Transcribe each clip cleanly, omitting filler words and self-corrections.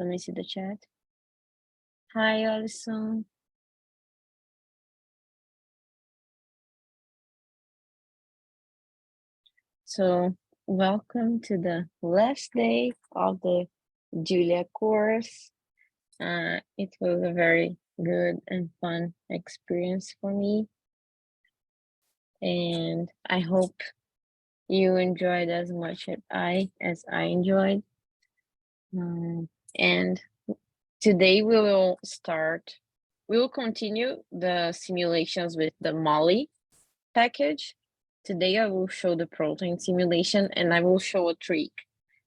Let me see the chat. Hi, Alison. So welcome to the last day of the Julia course. It was a very good and fun experience for me. And I hope you enjoyed as much as I enjoyed. And today we will continue the simulations with the Molly package. Today I will show the protein simulation and I will show a trick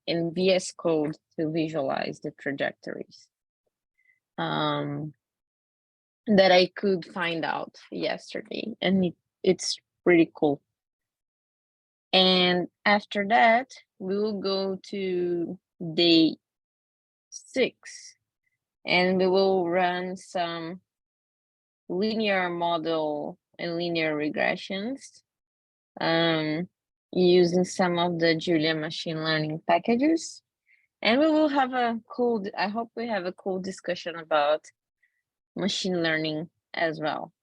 in VS Code to visualize the trajectories that I could find out yesterday, and it's pretty cool. And after that, we will go to day 6 and we will run some linear model and linear regressions using some of the Julia machine learning packages. And we will have I hope we have a cool discussion about machine learning as well.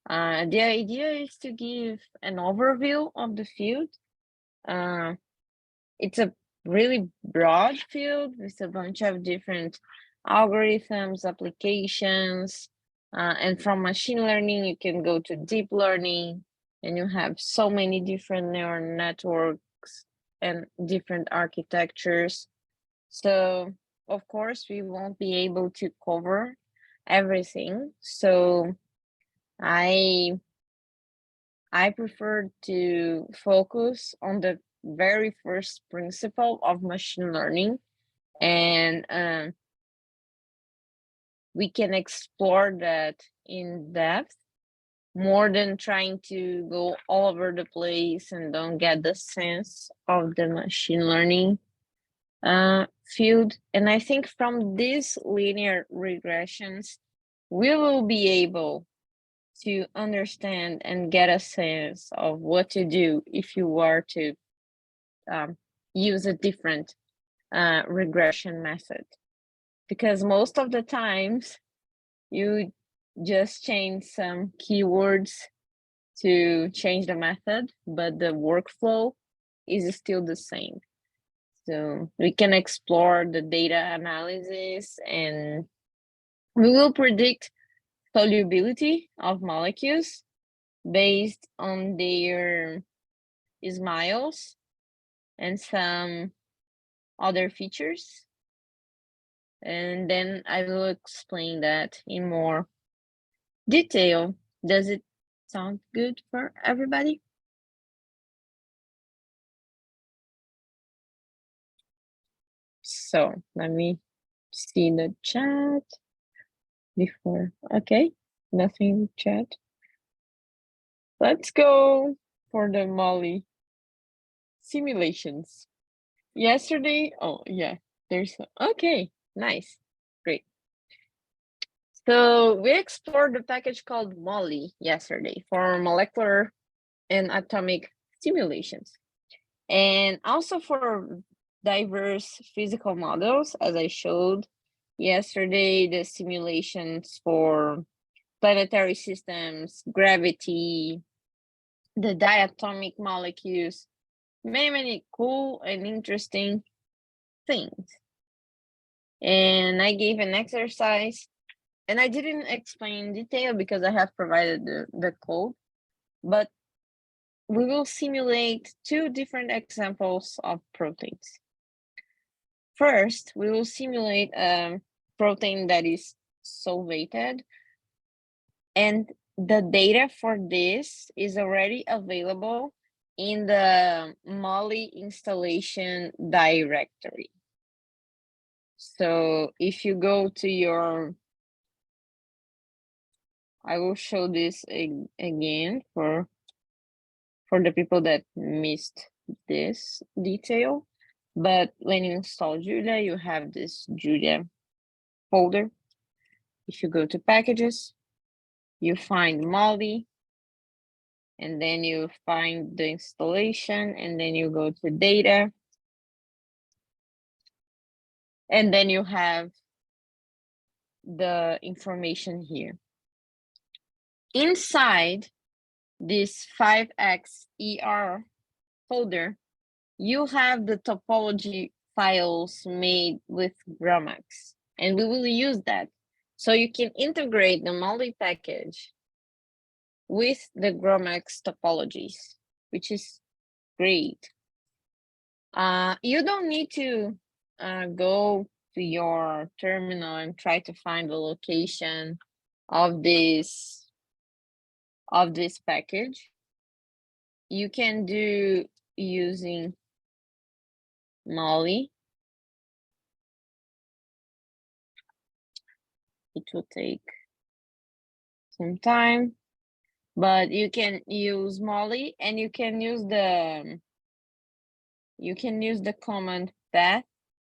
The idea is to give an overview of the field. It's a really broad field with a bunch of different algorithms, applications, and from machine learning, you can go to deep learning, and you have so many different neural networks and different architectures. So, of course, we won't be able to cover everything. So I prefer to focus on the very first principle of machine learning, and we can explore that in depth more than trying to go all over the place and don't get the sense of the machine learning field. And I think from these linear regressions, we will be able to understand and get a sense of what to do if you were to use a different regression method. Because most of the times you just change some keywords to change the method, but the workflow is still the same. So we can explore the data analysis and we will predict solubility of molecules based on their smiles and some other features. And then I will explain that in more detail. Does it sound good for everybody? So let me see the chat before. Okay, nothing in the chat. Let's go for the Molly simulations. Yesterday, oh yeah, okay, nice, great. So we explored the package called Molly yesterday for molecular and atomic simulations, and also for diverse physical models, as I showed yesterday, the simulations for planetary systems, gravity, the diatomic molecules, many cool and interesting things. And I gave an exercise, and I didn't explain in detail because I have provided the code, but we will simulate 2 different examples of proteins. First, we will simulate a protein that is solvated, and the data for this is already available in the Molly installation directory. So if you go to your, I will show this again for the people that missed this detail. But when you install Julia, you have this Julia folder. If you go to packages, you find Molly, and then you find the installation, and then you go to data, and then you have the information here. Inside this 5xer folder, you have the topology files made with Gromax, and we will use that. So you can integrate the MALDI package with the Gromax topologies, which is great. You don't need to go to your terminal and try to find the location of this package. You can do using MALDI. It will take some time, but you can use MALDI, and you can use the command path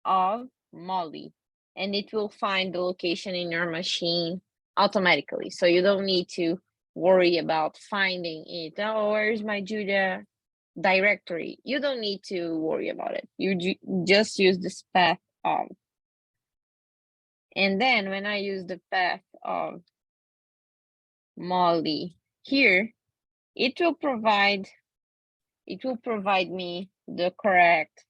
of MALDI, and it will find the location in your machine automatically. So you don't need to worry about finding it. Oh, where's my Julia directory? You don't need to worry about it. You just use this path of. And then when I use the path of MALDI here, it will provide me the correct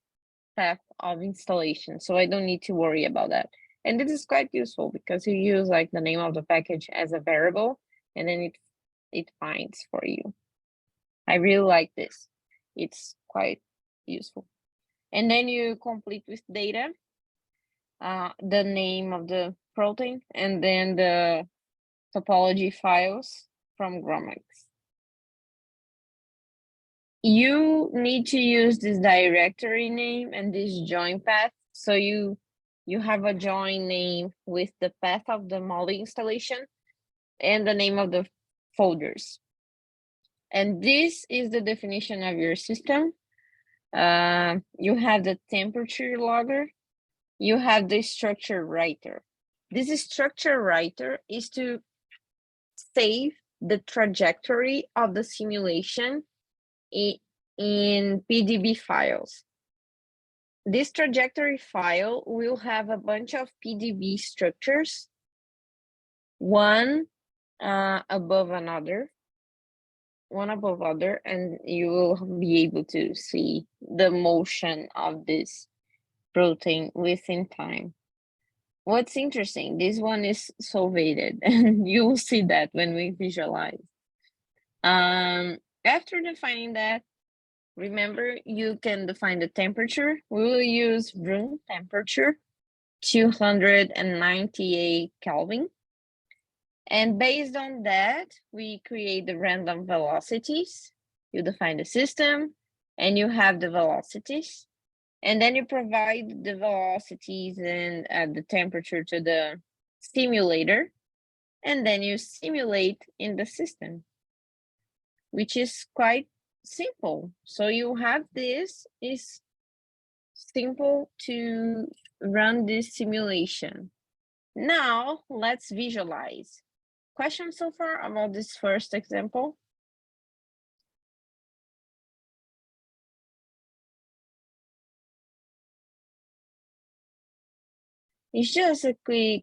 path of installation, so I don't need to worry about that. And this is quite useful because you use like the name of the package as a variable, and then it finds for you. I really like this. It's quite useful. And then you complete with data, the name of the protein, and then the topology files from Gromax. You need to use this directory name and this join path. So you have a join name with the path of the MALDI installation and the name of the folders. And this is the definition of your system. You have the temperature logger. You have the structure writer. This structure writer is to save the trajectory of the simulation in PDB files. This trajectory file will have a bunch of PDB structures, one above other, and you will be able to see the motion of this protein within time. What's interesting, this one is solvated, and you will see that when we visualize. After defining that, remember, you can define the temperature. We will use room temperature, 298 Kelvin. And based on that, we create the random velocities. You define the system, and you have the velocities. And then you provide the velocities and the temperature to the simulator. And then you simulate in the system, which is quite simple. So you have this, is simple to run this simulation. Now let's visualize. Questions so far about this first example? It's just a quick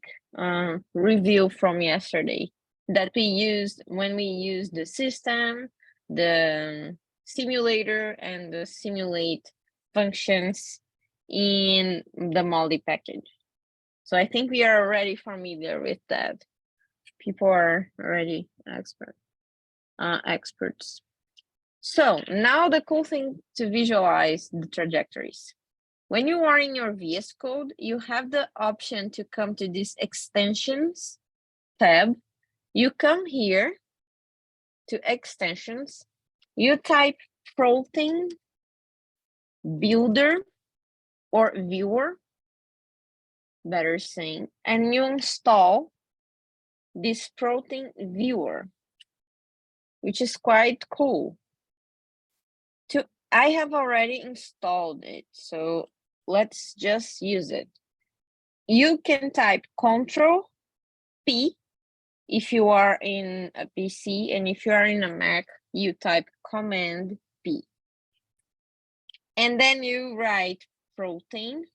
review from yesterday that we used when we used the system, the simulator, and the simulate functions in the MALDI package. So I think we are already familiar with that. People are already experts. So now the cool thing to visualize the trajectories. When you are in your VS Code, you have the option to come to this extensions tab. You come here to extensions, you type protein builder or viewer, better saying, and you install this protein viewer, which is quite cool. I have already installed it, so let's just use it. You can type Control P if you are in a PC, and if you are in a Mac, you type Command P. And then you write protein.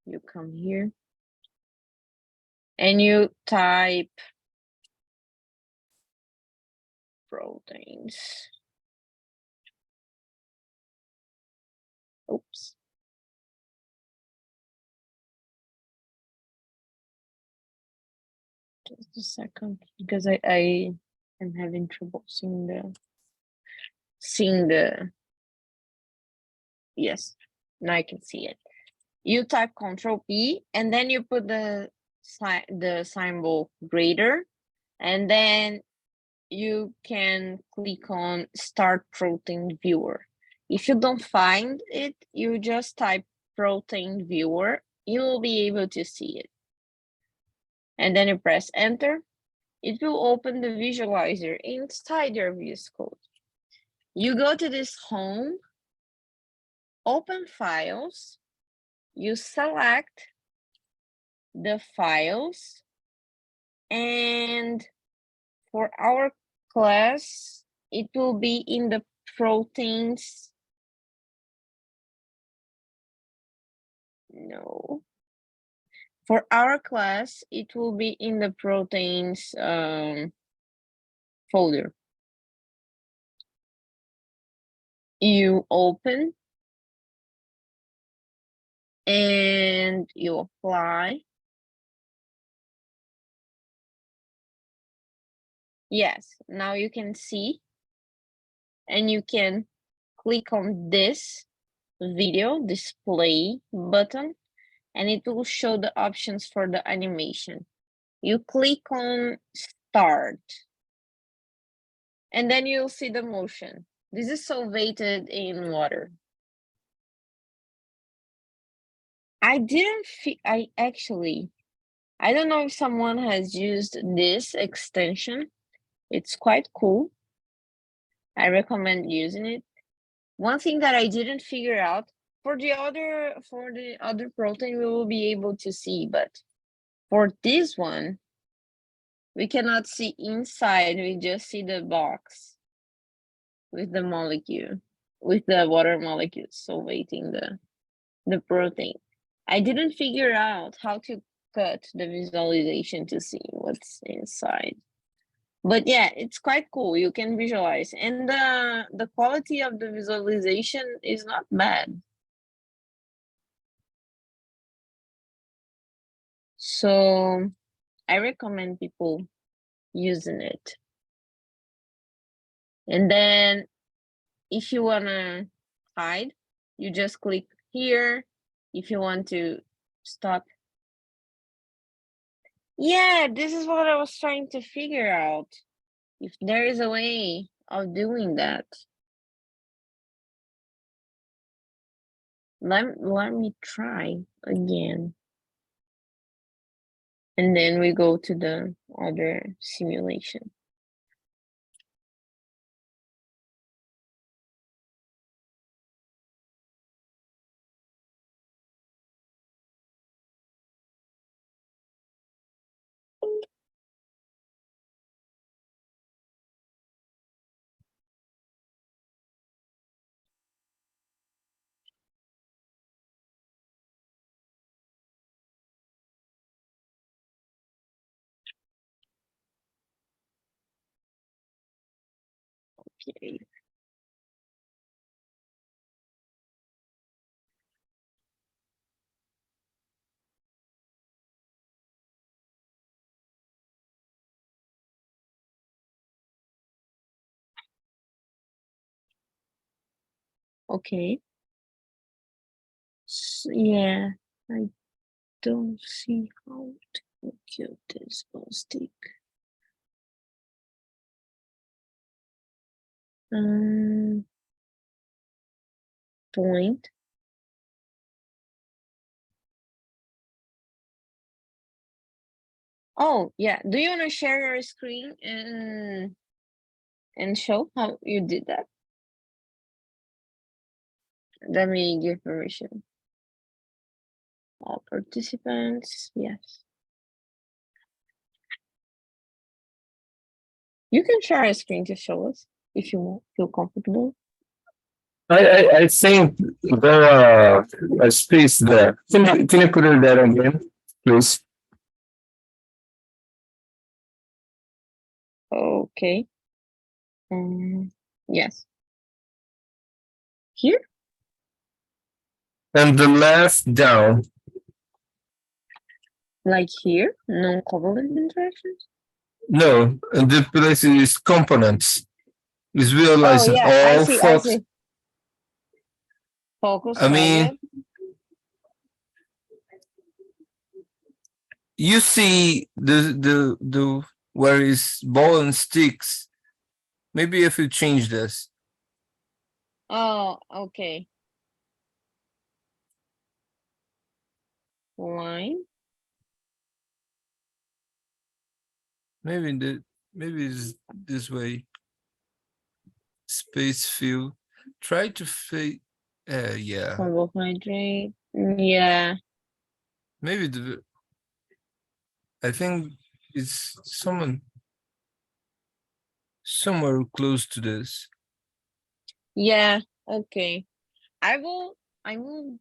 you come here and you type proteins. Oops. Just a second, because I am having trouble seeing the, yes, now I can see it. You type Control P and then you put the symbol greater, and then you can click on Start Protein Viewer. If you don't find it, you just type Protein Viewer. You will be able to see it. And then you press Enter. It will open the visualizer inside your VS Code. You go to this Home, Open Files, you select the files, and for our class, it will be in the proteins. No. For our class, it will be in the proteins folder. You open and you apply. Yes, now you can see, and you can click on this video display button, and it will show the options for the animation. You click on Start, and then you'll see the motion. This is solvated in water. I don't know if someone has used this extension. It's quite cool. I recommend using it. One thing that I didn't figure out, for the other protein we will be able to see, but for this one, we cannot see inside, we just see the box with the molecule, with the water molecules solvating the protein. I didn't figure out how to cut the visualization to see what's inside. But yeah, it's quite cool. You can visualize, and the quality of the visualization is not bad. So I recommend people using it. And then if you wanna hide, you just click here. If you want to stop. Yeah, this is what I was trying to figure out. If there is a way of doing that. Let me try again. And then we go to the other simulation. Okay. Okay. So, yeah, I don't see how to compute this plastic. Point. Oh, yeah. Do you want to share your screen and show how you did that? Let me give permission. All participants, yes. You can share a screen to show us if you feel comfortable. I think there a space there. Can you put it there again, please? Okay. Um, yes. Here, And the left down. like here, non-covalent interactions. No, and the place is components. Is Oh realizing yeah, I all see. I folks. see. Focus I mean, project. you see the where is ball and sticks. Maybe if you change this, Oh, okay. Line. maybe the maybe it's this way. Space fill. Try to fit. Yeah. Carbohydrate. Yeah. Maybe the. I think it's somewhere close to this. Yeah. Okay. I will. I will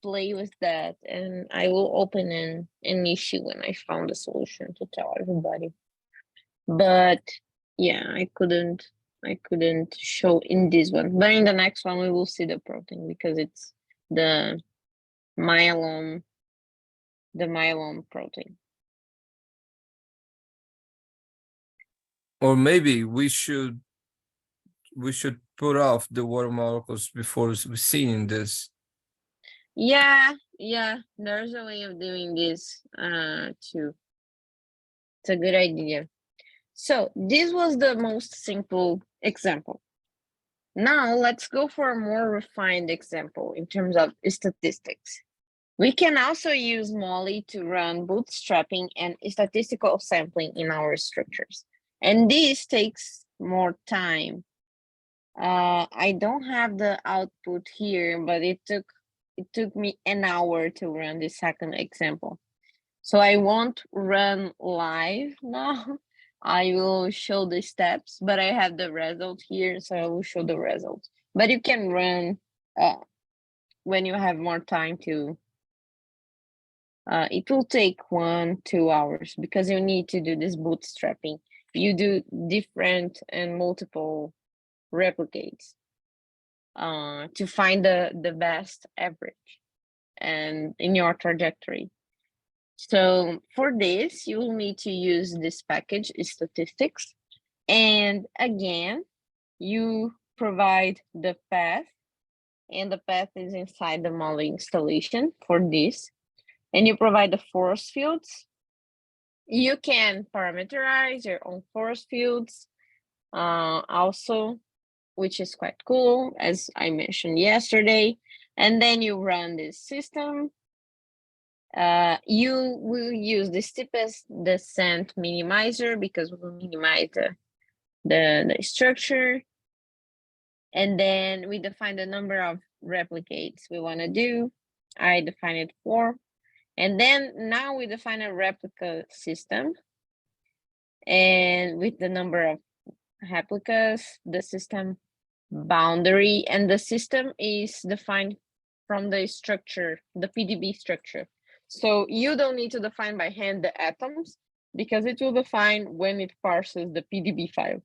play with that, and I will open an issue when I found a solution to tell everybody. But yeah, I couldn't show in this one. But in the next one, we will see the protein because it's the myelome, the myelome protein. Or maybe we should put off the water molecules before seeing this. Yeah, yeah. There's a way of doing this too. It's a good idea. So this was the most simple example. Now let's go for a more refined example in terms of statistics. We can also use Molly to run bootstrapping and statistical sampling in our structures. And this takes more time. I don't have the output here, but it took me an hour to run the second example. So I won't run live now. I will show the steps, but I have the result here, so I will show the result. But you can run when you have more time to. It will take 1-2 hours because you need to do this bootstrapping. You do different and multiple replicates to find the best average and in your trajectory. So for this, you will need to use this package statistics. And again, you provide the path, and the path is inside the Molly installation for this. And you provide the force fields. You can parameterize your own force fields also, which is quite cool, as I mentioned yesterday. And then you run this system. You will use the steepest descent minimizer because we'll minimize the structure. And then we define the number of replicates we want to do. I define it 4. And then now we define a replica system. And with the number of replicas, the system boundary, and the system is defined from the structure, the PDB structure. So you don't need to define by hand the atoms because it will define when it parses the PDB file.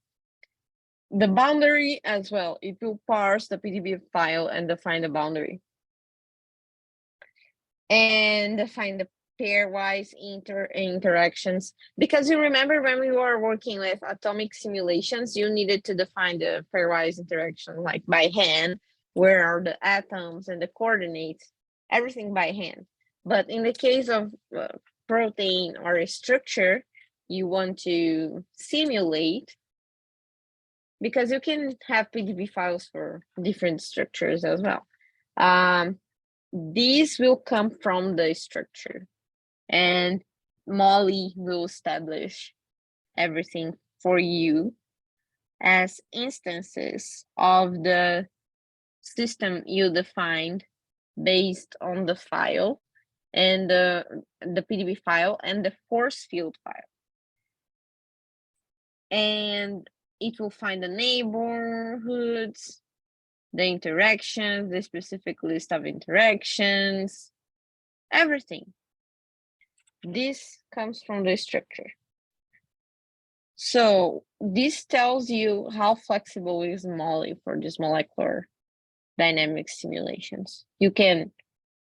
The boundary as well, it will parse the PDB file and define the boundary. And define the pairwise interactions, because you remember when we were working with atomic simulations, you needed to define the pairwise interaction like by hand, where are the atoms and the coordinates, everything by hand. But in the case of protein or a structure, you want to simulate, because you can have PDB files for different structures as well. These will come from the structure, and Molly will establish everything for you as instances of the system you defined based on the file and the PDB file and the force field file. And it will find the neighborhoods, the interactions, the specific list of interactions, everything. This comes from the structure. So this tells you how flexible is MOLE for these molecular dynamic simulations. You can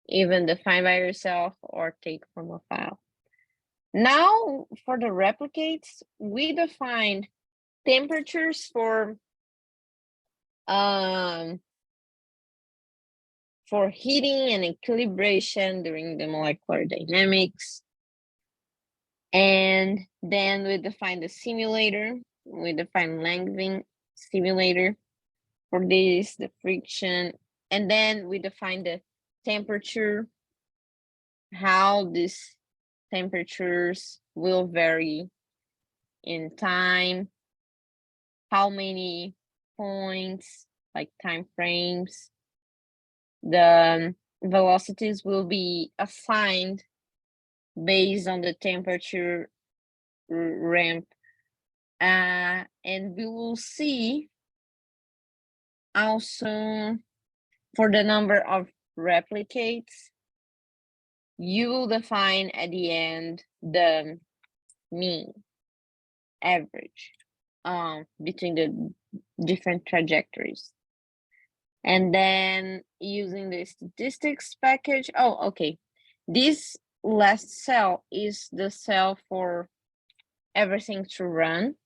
even define by yourself or take from a file. Now for the replicates, we defined temperatures for heating and equilibration during the molecular dynamics. And then we define the simulator. We define Langevin simulator for this, the friction. And then we define the temperature, how these temperatures will vary in time, how many points, like time frames. The velocities will be assigned based on the temperature ramp. And we will see also for the number of replicates, you will define at the end the mean average between the different trajectories. And then using the statistics package, okay. This last cell is the cell for everything to run.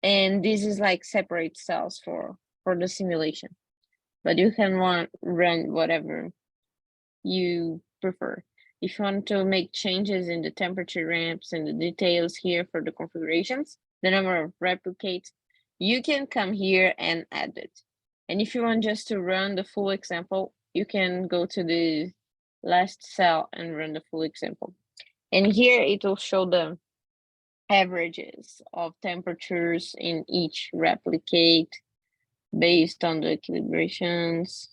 And this is like separate cells for the simulation. But you can run whatever you prefer. If you want to make changes in the temperature ramps and the details here for the configurations, the number of replicates, you can come here and add it. And if you want just to run the full example, you can go to the last cell and run the full example. And here it will show the averages of temperatures in each replicate based on the equilibrations.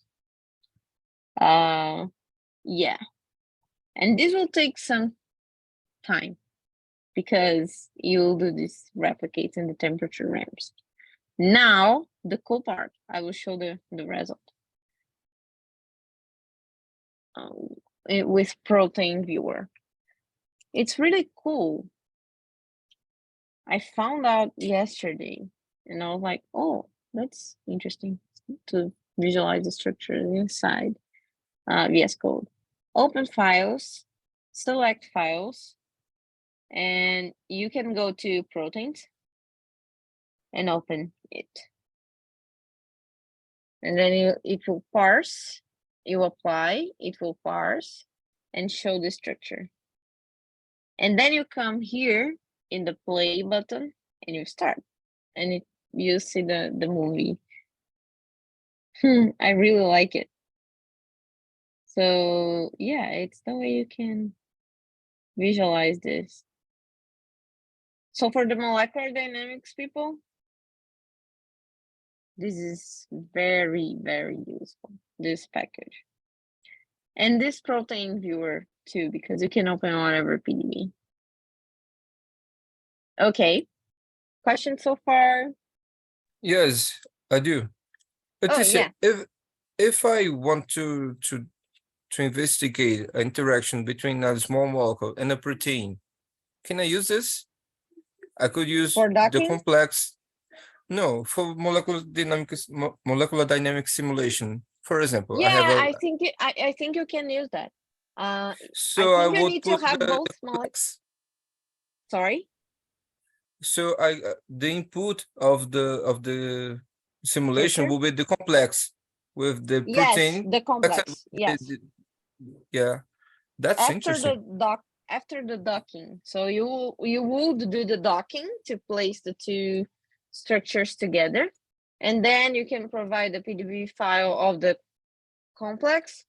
Yeah, and this will take some time because you'll do this replicates in the temperature ramps. Now, the cool part, I will show the result. With protein viewer. It's really cool. I found out yesterday and I was like, oh, that's interesting to visualize the structure inside VS Code. Open files, select files, and you can go to proteins and open it. And then it will parse, you apply, it will parse and show the structure. And then you come here in the play button and you start and you see the movie. I really like it. So yeah, it's the way you can visualize this. So for the molecular dynamics people, this is very, very useful, this package. And this protein viewer too, because you can open whatever PDB. Okay, questions so far? Yes, I do. Patricia, if I want to investigate an interaction between a small molecule and a protein, can I use this? I could use for the docking? complex. No, for molecular dynamic simulation. For example, Yeah, I have a. I think you can use that. So I I think you would need to put have the both complex. Sorry. So the input of the simulation Structure? will be the complex with the Yes, protein. the complex. Yes. Yeah, that's interesting. After the docking. So you would do the docking to place the two structures together, and then you can provide the PDB file of the complex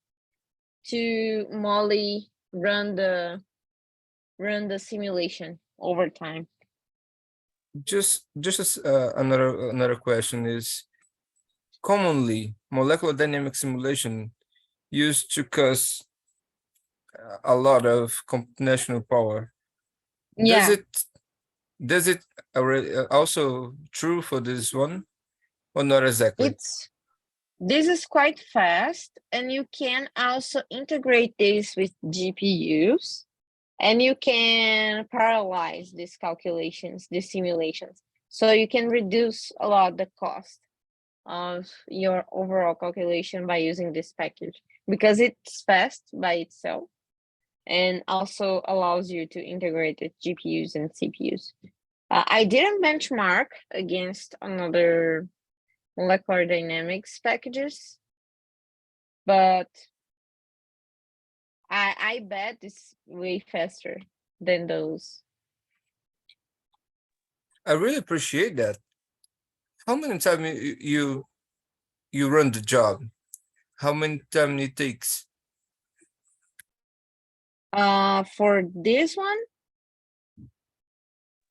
to Molly run the simulation over time. Just another question is, commonly molecular dynamic simulation used to cause a lot of computational power. Yeah. Does it also true for this one? or not exactly? This is quite fast, and you can also integrate this with GPUs, and you can parallelize these calculations, these simulations. So you can reduce a lot the cost of your overall calculation by using this package, because it's fast by itself and also allows you to integrate with GPUs and CPUs. I didn't benchmark against another molecular dynamics packages, but I bet it's way faster than those. I really appreciate that. How many time you run the job? How many time it takes? For this one,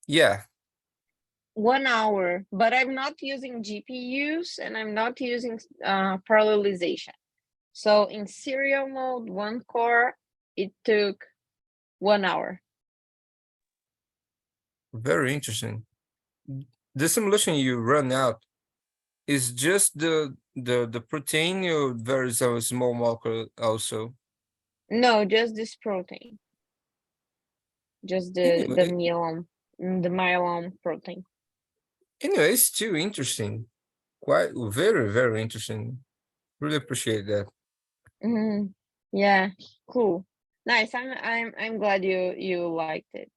Yeah, 1 hour, but I'm not using GPUs and I'm not using parallelization. So in serial mode, one core, it took 1 hour. very interesting. The simulation you run out is just the protein, or there is a small molecule also? No, just this protein. Just Anyway, the myelome protein. anyway, it's too interesting. Quite very, very interesting. Really appreciate that. Mm-hmm. Yeah, cool. Nice. I'm glad you liked it.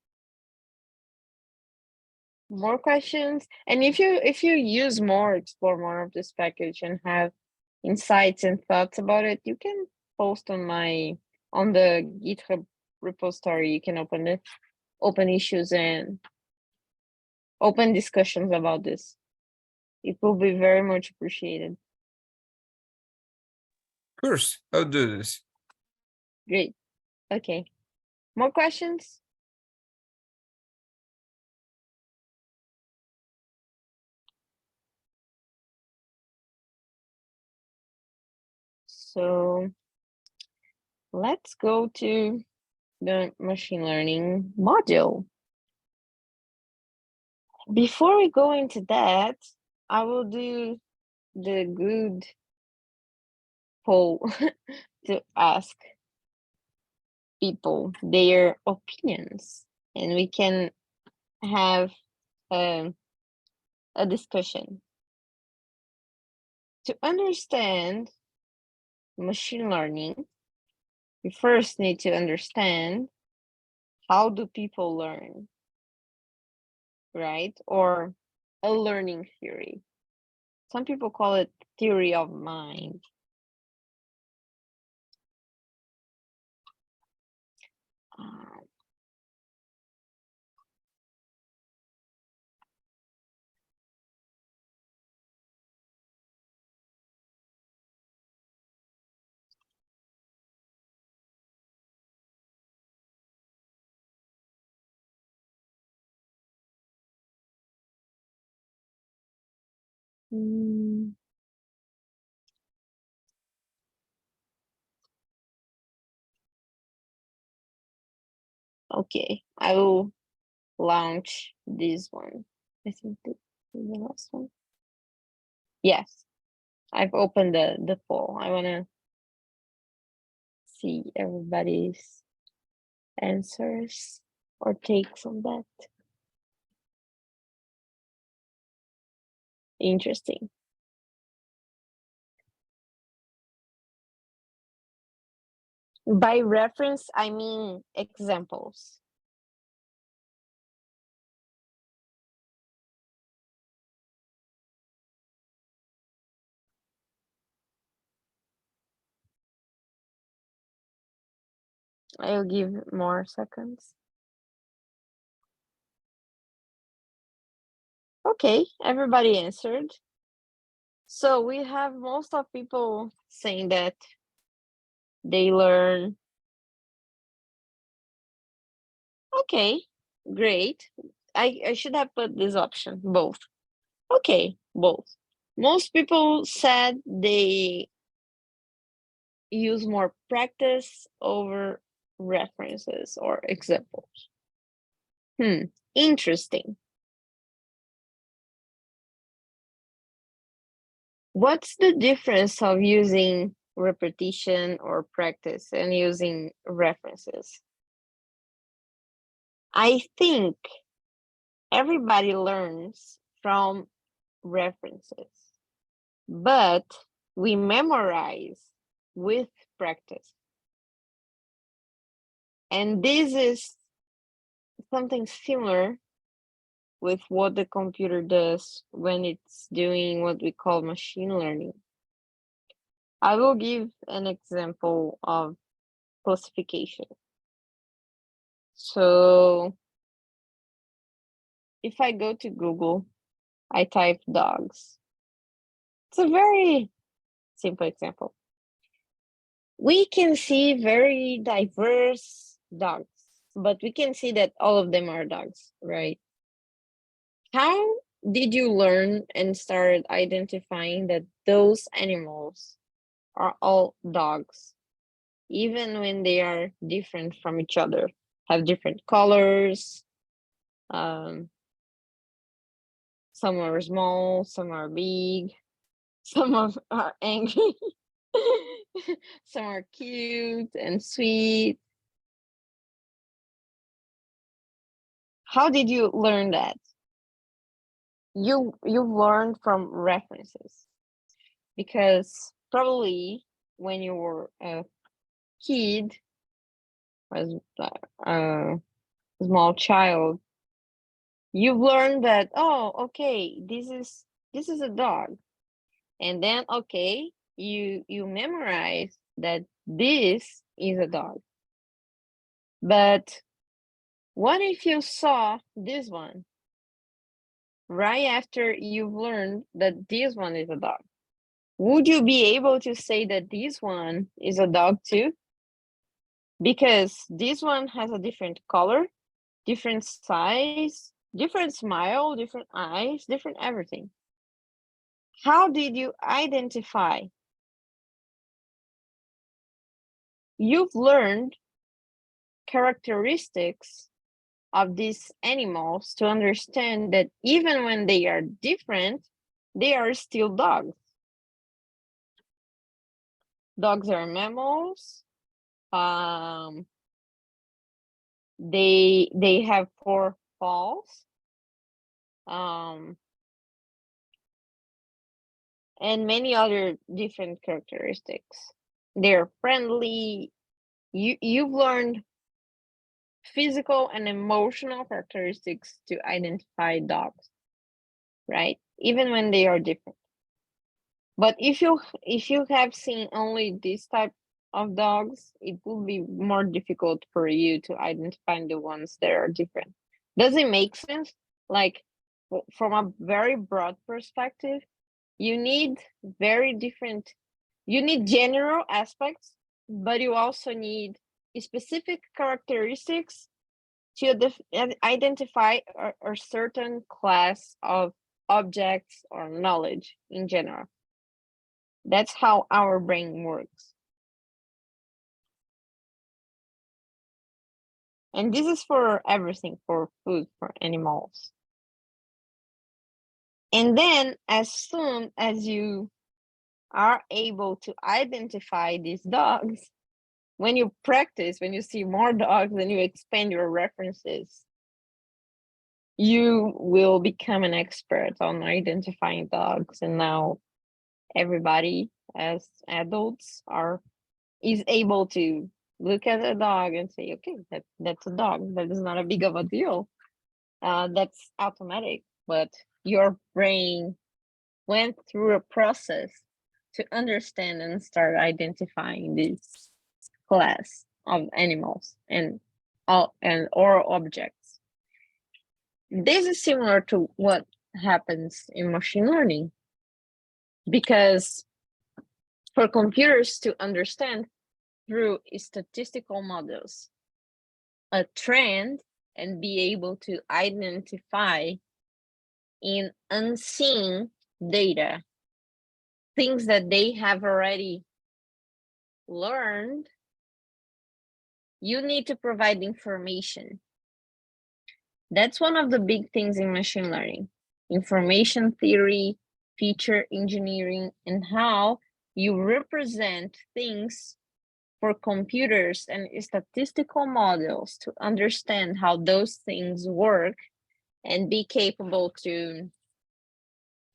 More questions? And if you use more, explore more of this package and have insights and thoughts about it, you can post on the GitHub repository. You can open issues and open discussions about this. It will be very much appreciated. Of course, I'll do this. Great. Okay. More questions? So let's go to the machine learning module. Before we go into that, I will do the good poll to ask people their opinions, and we can have a discussion. To understand machine learning, we first need to understand how do people learn, right? Or a learning theory. Some people call it theory of mind. Uh, mm, okay, I will launch this one. I think this is the last one. Yes, I've opened the poll. I want to see everybody's answers or takes on that. Interesting. By reference, I mean examples. I'll give more seconds. Okay, everybody answered. So we have most of people saying that they learn. Okay, great. I should have put this option, both. Okay, both. Most people said they use more practice over references or examples. Interesting. What's the difference of using repetition or practice and using references? I think everybody learns from references, but we memorize with practice. And this is something similar with what the computer does when it's doing what we call machine learning. I will give an example of classification. So if I go to Google, I type dogs. It's a very simple example. We can see very diverse dogs, but we can see that all of them are dogs, right? How did you learn and start identifying that those animals are all dogs, even when they are different from each other, have different colors, some are small, some are big, some are angry, some are cute and sweet. How did you learn that? You learned from references, because probably when you were a kid, as a small child, you've learned that, oh, okay, this is a dog, and then okay, you memorize that this is a dog. But what if you saw this one right after you've learned that this one is a dog? Would you be able to say that this one is a dog too? Because this one has a different color, different size, different smile, different eyes, different everything. How did you identify? You've learned characteristics of these animals to understand that even when they are different, they are still dogs. Dogs are mammals. They have 4 paws. And many other different characteristics. They're friendly. You've learned physical and emotional characteristics to identify dogs, right? Even when they are different. But if you have seen only this type of dogs, it will be more difficult for you to identify the ones that are different. Does it make sense? Like, from a very broad perspective, you need very different, you need general aspects, but you also need specific characteristics to identify a certain class of objects or knowledge in general. That's how our brain works. And this is for everything, for food, for animals. And then as soon as you are able to identify these dogs, when you practice, when you see more dogs and you expand your references, you will become an expert on identifying dogs. And now everybody as adults is able to look at a dog and say, okay, that's a dog. That is not a big of a deal. That's automatic, but your brain went through a process to understand and start identifying this class of animals and or objects. This is similar to what happens in machine learning, because for computers to understand through statistical models a trend and be able to identify in unseen data things that they have already learned, you need to provide information. That's one of the big things in machine learning. Information theory, feature engineering, and how you represent things for computers and statistical models to understand how those things work and be capable to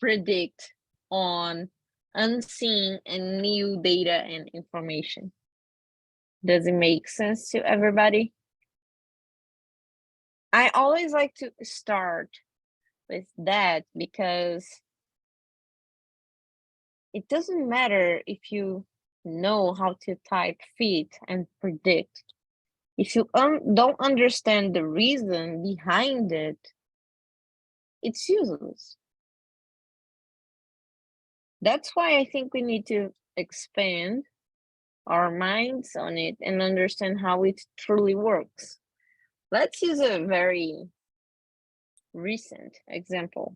predict on unseen and new data and information. Does it make sense to everybody? I always like to start with that because it doesn't matter if you know how to type fit and predict. If you don't understand the reason behind it, it's useless. That's why I think we need to expand our minds on it and understand how it truly works. Let's use a very recent example.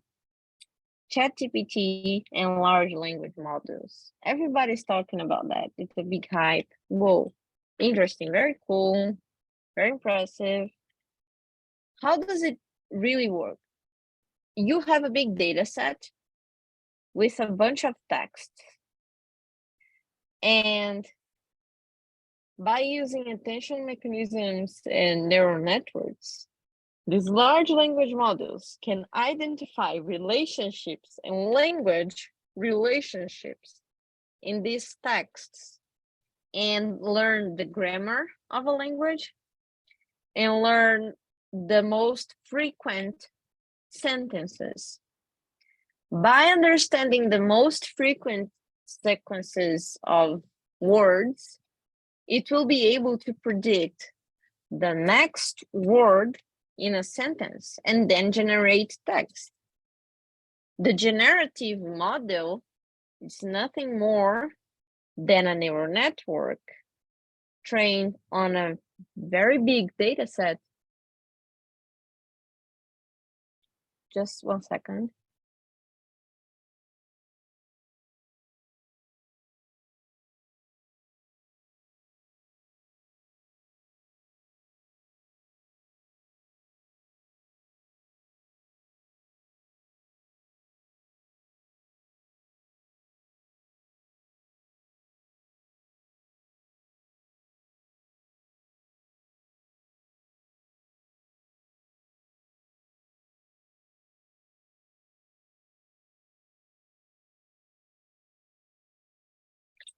ChatGPT and large language models. Everybody's talking about that. It's a big hype. Whoa, interesting, very cool, very impressive. How does it really work? You have a big data set with a bunch of text. And by using attention mechanisms and neural networks, these large language models can identify relationships and language relationships in these texts and learn the grammar of a language and learn the most frequent sentences. By understanding the most frequent sequences of words, it will be able to predict the next word in a sentence and then generate text. The generative model is nothing more than a neural network trained on a very big data set. Just 1 second.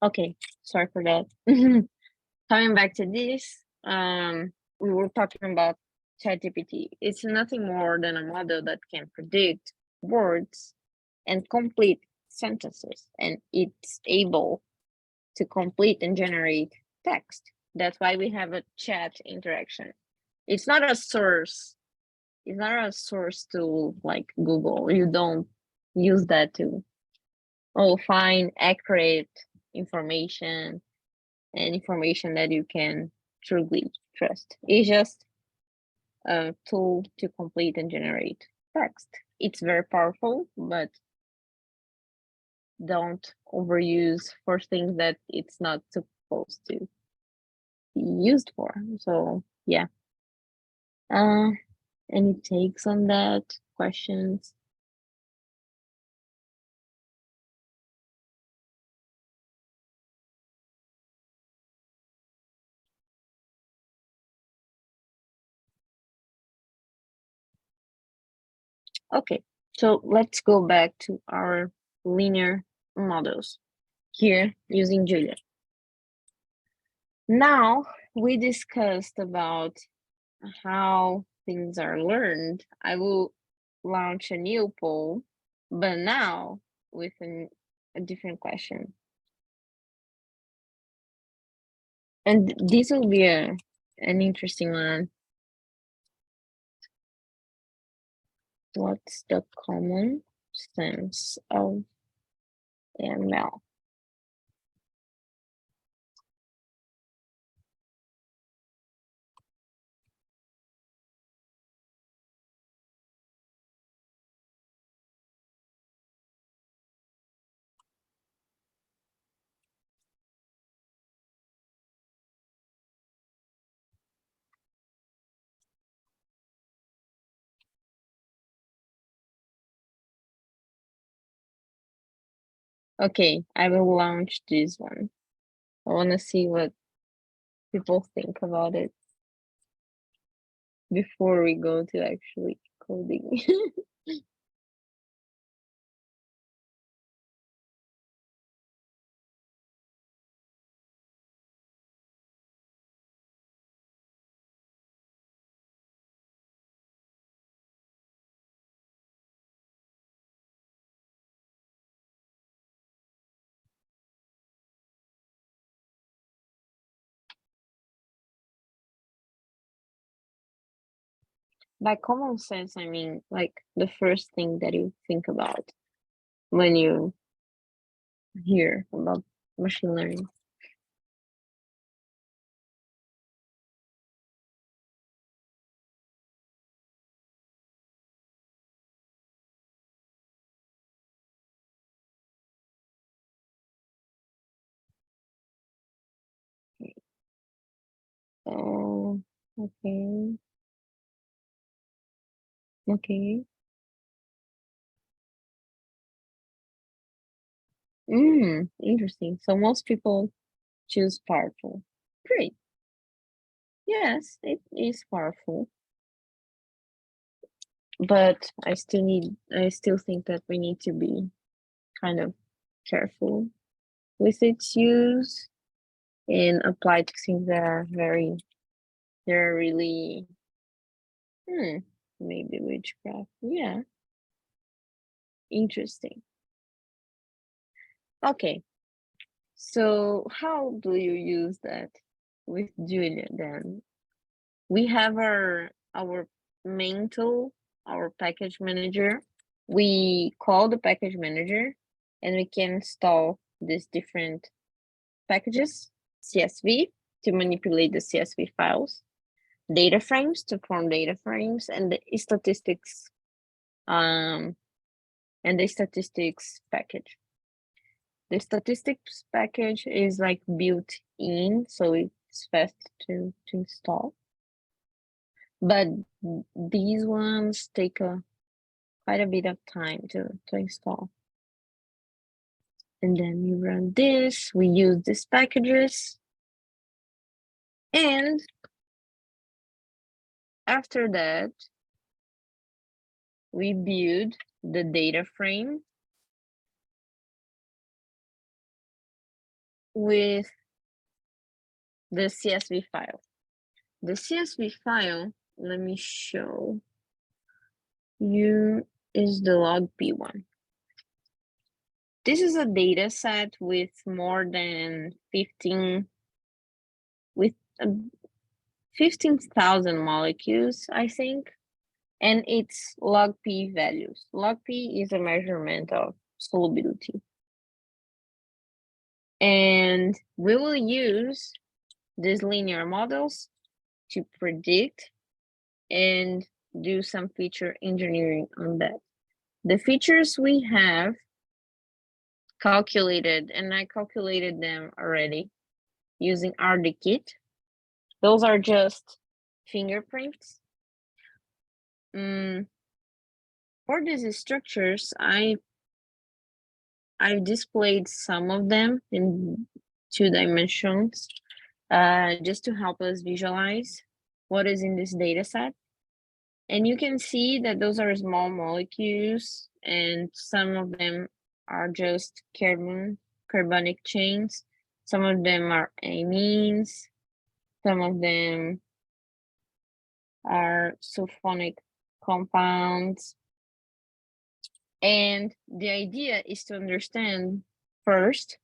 Okay, sorry for that. Coming back to this, we were talking about ChatGPT. It's nothing more than a model that can predict words and complete sentences, and it's able to complete and generate text. That's why we have a chat interaction. It's not a source. It's not a source tool like Google. You don't use that to find accurate information and information that you can truly trust. It's just a tool to complete and generate text. It's very powerful, but don't overuse for things that it's not supposed to be used for. So yeah. Any takes on that? Questions? Okay, so let's go back to our linear models here using Julia. Now we discussed about how things are learned. I will launch a new poll, but now with a different question. And this will be an interesting one. What's the common sense of ML? Okay, I will launch this one. I want to see what people think about it before we go to actually coding. By common sense, I mean like the first thing that you think about when you hear about machine learning. Oh, okay. Okay. Interesting. So most people choose powerful. Great. Yes, it is powerful. But I still think that we need to be kind of careful with its use and apply to things that are they're really, maybe witchcraft. Yeah, interesting. Okay, so how do you use that with Julia then? We have our main tool, our package manager. We call the package manager and we can install these different packages, CSV to manipulate the CSV files, data frames to form data frames, and the statistics package. The statistics package is like built in, so it's fast to install. But these ones take quite a bit of time to install. And then we run this, we use these packages, and after that, we build the data frame with the CSV file. The CSV file, let me show you, is the log P one. This is a data set with more than 15,000 molecules, I think, and it's log P values. Log P is a measurement of solubility. And we will use these linear models to predict and do some feature engineering on that. The features we have calculated, and I calculated them already using RDKit. Those are just fingerprints. For these structures, I've displayed some of them in 2 dimensions just to help us visualize what is in this data set. And you can see that those are small molecules, and some of them are just carbonic chains. Some of them are amines. Some of them are sulfonic compounds. And the idea is to understand first.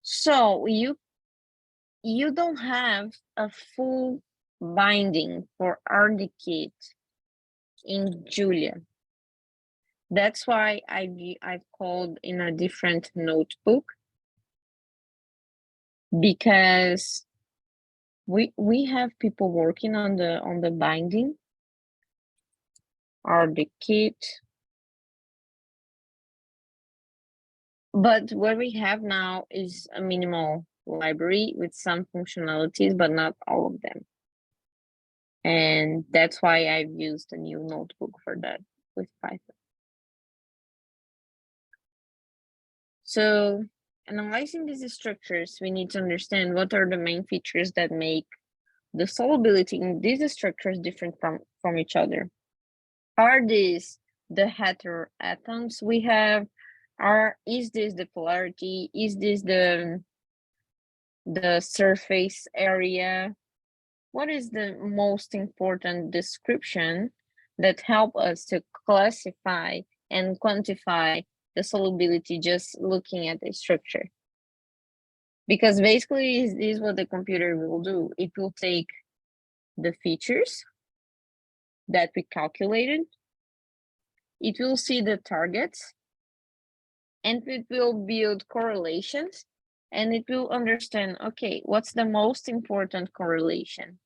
So you don't have a full binding for RDKit in Julia. That's why I've called in a different notebook, because we have people working on the binding RDKit, but what we have now is a minimal library with some functionalities, but not all of them. And that's why I've used a new notebook for that with Python. So analyzing these structures, we need to understand what are the main features that make the solubility in these structures different from each other. Are these the heteroatoms we have? Is this the polarity? Is this the surface area? What is the most important description that help us to classify and quantify the solubility just looking at the structure? Because basically this is what the computer will do. It will take the features that we calculated, it will see the targets, and it will build correlations, and it will understand, okay, what's the most important correlation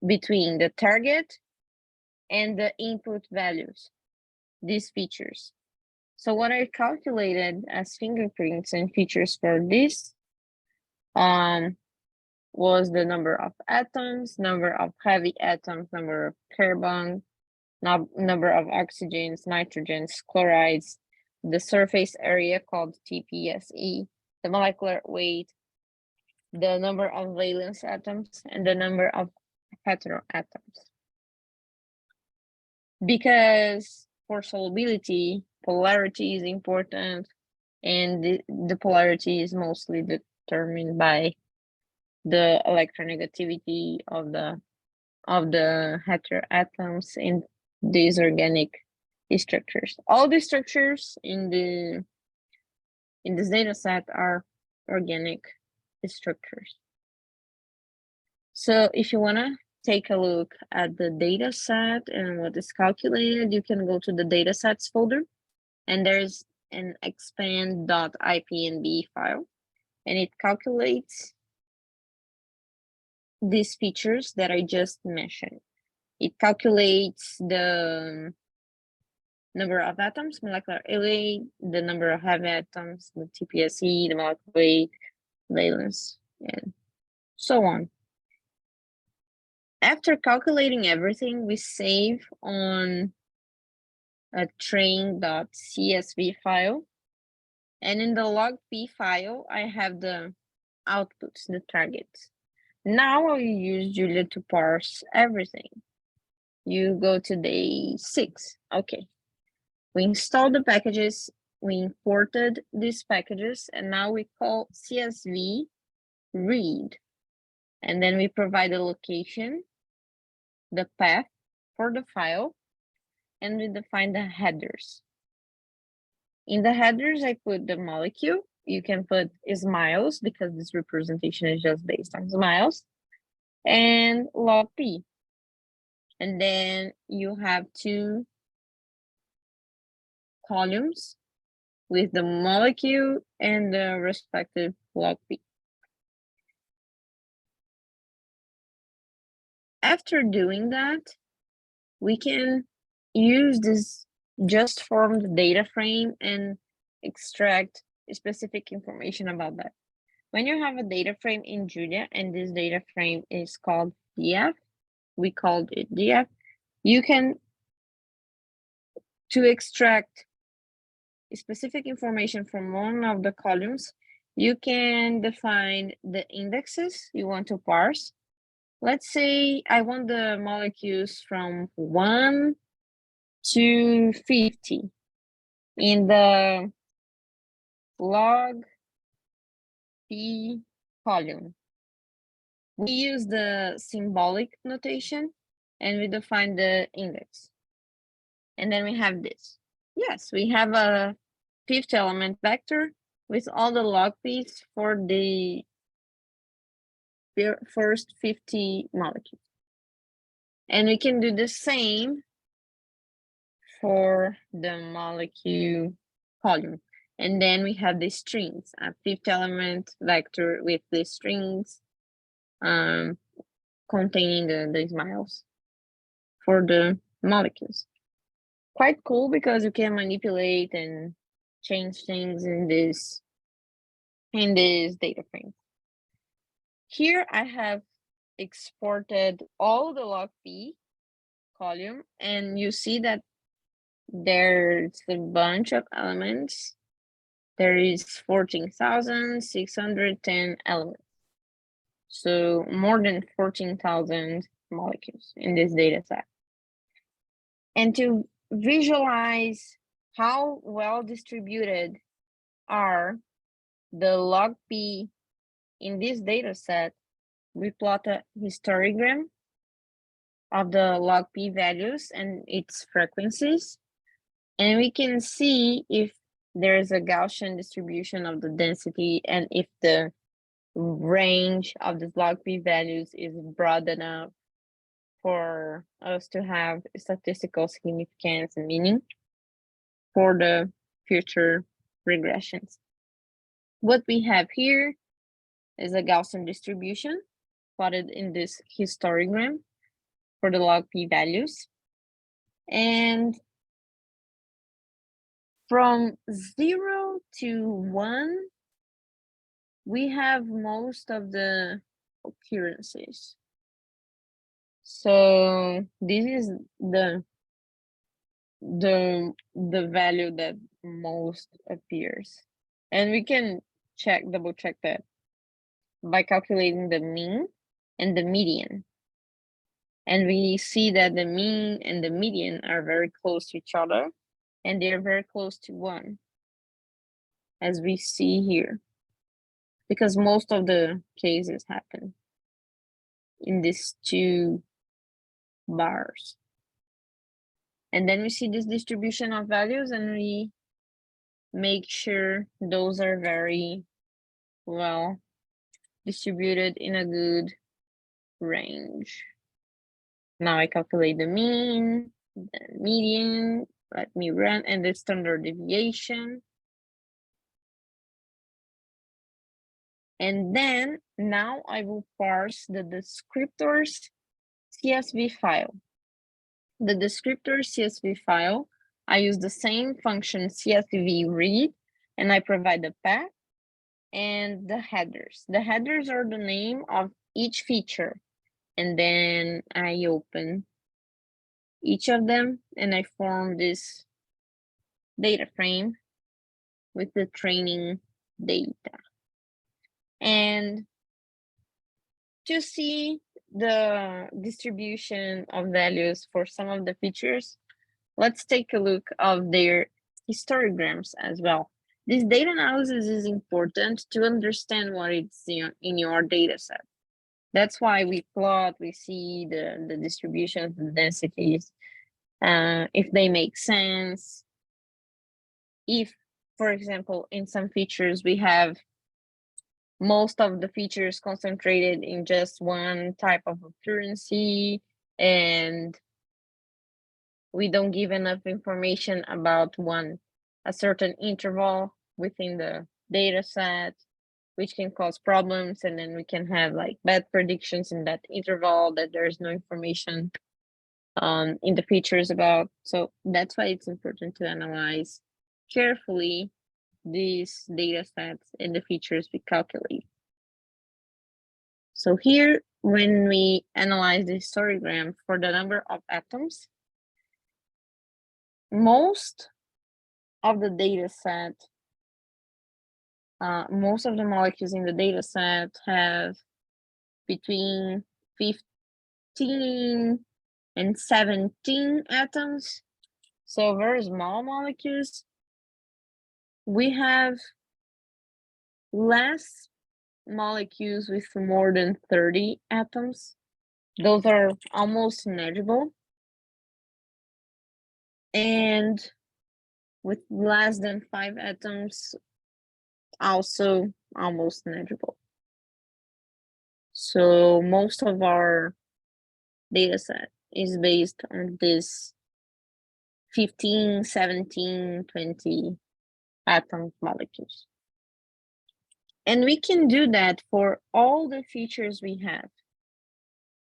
between the target and the input values, these features. So what I calculated as fingerprints and features for this was the number of atoms, number of heavy atoms, number of carbon, number of oxygens, nitrogens, chlorides, the surface area called TPSE, the molecular weight, the number of valence atoms, and the number of heteroatoms. Because for solubility, polarity is important, and the polarity is mostly determined by the electronegativity of the heteroatoms in these organic structures. All the structures in this data set are organic structures. So if you want to take a look at the data set and what is calculated, you can go to the datasets folder, and there's an expand.ipnb file, and it calculates these features that I just mentioned. It calculates the number of atoms, molecular weight, the number of heavy atoms, the TPSE, the molecular weight, valence, and so on. After calculating everything, we save on a train.csv file. And in the log.p file, I have the outputs, the targets. Now I will use Julia to parse everything. You go to day 6. Okay. We installed the packages, we imported these packages, and now we call CSV read. And then we provide the location, the path for the file, and we define the headers. In the headers, I put the molecule. You can put smiles because this representation is just based on smiles, and log P. And then you have 2 columns with the molecule and the respective log P. After doing that, we can use this just formed data frame and extract specific information about that. When you have a data frame in Julia and this data frame is called df, we called it df, you can, to extract specific information from one of the columns, you can define the indexes you want to parse. Let's say I want the molecules from 1 to 50 in the log P column. We use the symbolic notation and we define the index. And then we have this. Yes, we have a 5th element vector with all the log P's for the first 50 molecules. And we can do the same for the molecule column. And then we have the strings, a 5th element vector with the strings containing the smiles for the molecules. Quite cool because you can manipulate and change things in this data frame. Here I have exported all the log P column, and you see that there's a bunch of elements there is 14,610 elements. So more than 14,000 molecules in this data set. And to visualize how well distributed are the log P in this data set, we plot a histogram of the log P values and its frequencies. And we can see if there's a Gaussian distribution of the density and if the range of the log P values is broad enough for us to have statistical significance and meaning for the future regressions. What we have here is a Gaussian distribution plotted in this histogram for the log P values. And from 0 to 1, we have most of the occurrences. So this is the value that most appears. And we can double check that by calculating the mean and the median. And we see that the mean and the median are very close to each other, and they're very close to 1, as we see here, because most of the cases happen in these 2 bars. And then we see this distribution of values, and we make sure those are very well distributed in a good range. Now I calculate the mean, the median, let me run, and the standard deviation. And then now I will parse the descriptors CSV file. The descriptor CSV file, I use the same function CSV read, and I provide the path and the headers. The headers are the name of each feature. And then I open each of them and I form this data frame with the training data. And to see the distribution of values for some of the features, let's take a look of their histograms as well. This data analysis is important to understand what it's in your data set. That's why we plot, we see the distribution of the densities, if they make sense. If, for example, in some features, we have most of the features concentrated in just one type of occurrency, and we don't give enough information about a certain interval within the data set, which can cause problems, and then we can have like bad predictions in that interval that there's no information in the features about. So that's why it's important to analyze carefully these data sets and the features we calculate. So here, when we analyze the histogram for the number of atoms, most of the data set, most of the molecules in the data set have between 15 and 17 atoms, so very small molecules. We have less molecules with more than 30 atoms. Those are almost negligible. And with less than 5 atoms, also almost negligible. So most of our data set is based on this 15, 17, 20 atom molecules. And we can do that for all the features we have.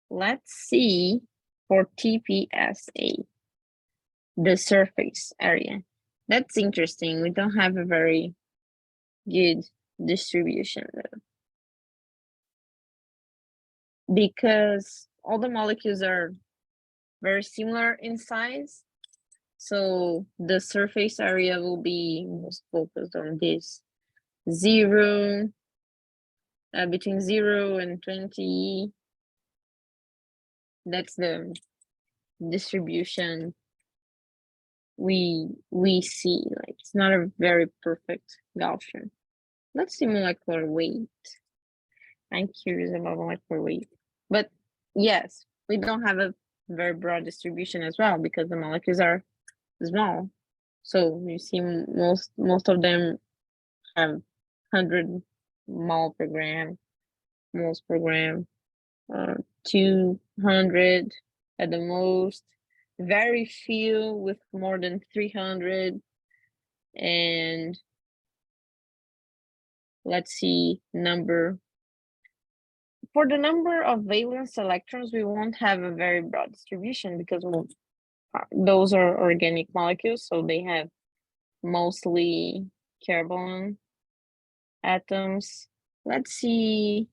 Let's see for TPSA, the surface area. That's interesting. We don't have a very good distribution though, because all the molecules are very similar in size. So the surface area will be most focused on this 0, between 0 and 20. That's the distribution we see. Like, it's not a very perfect Gaussian. Let's see molecular weight. I'm curious about molecular weight. But yes, we don't have a very broad distribution as well because the molecules are small. So you see most of them have 100 mole per gram, moles per gram, 200 at the most, very few with more than 300. And let's see, for the number of valence electrons, we won't have a very broad distribution because those are organic molecules, so they have mostly carbon atoms. Let's see,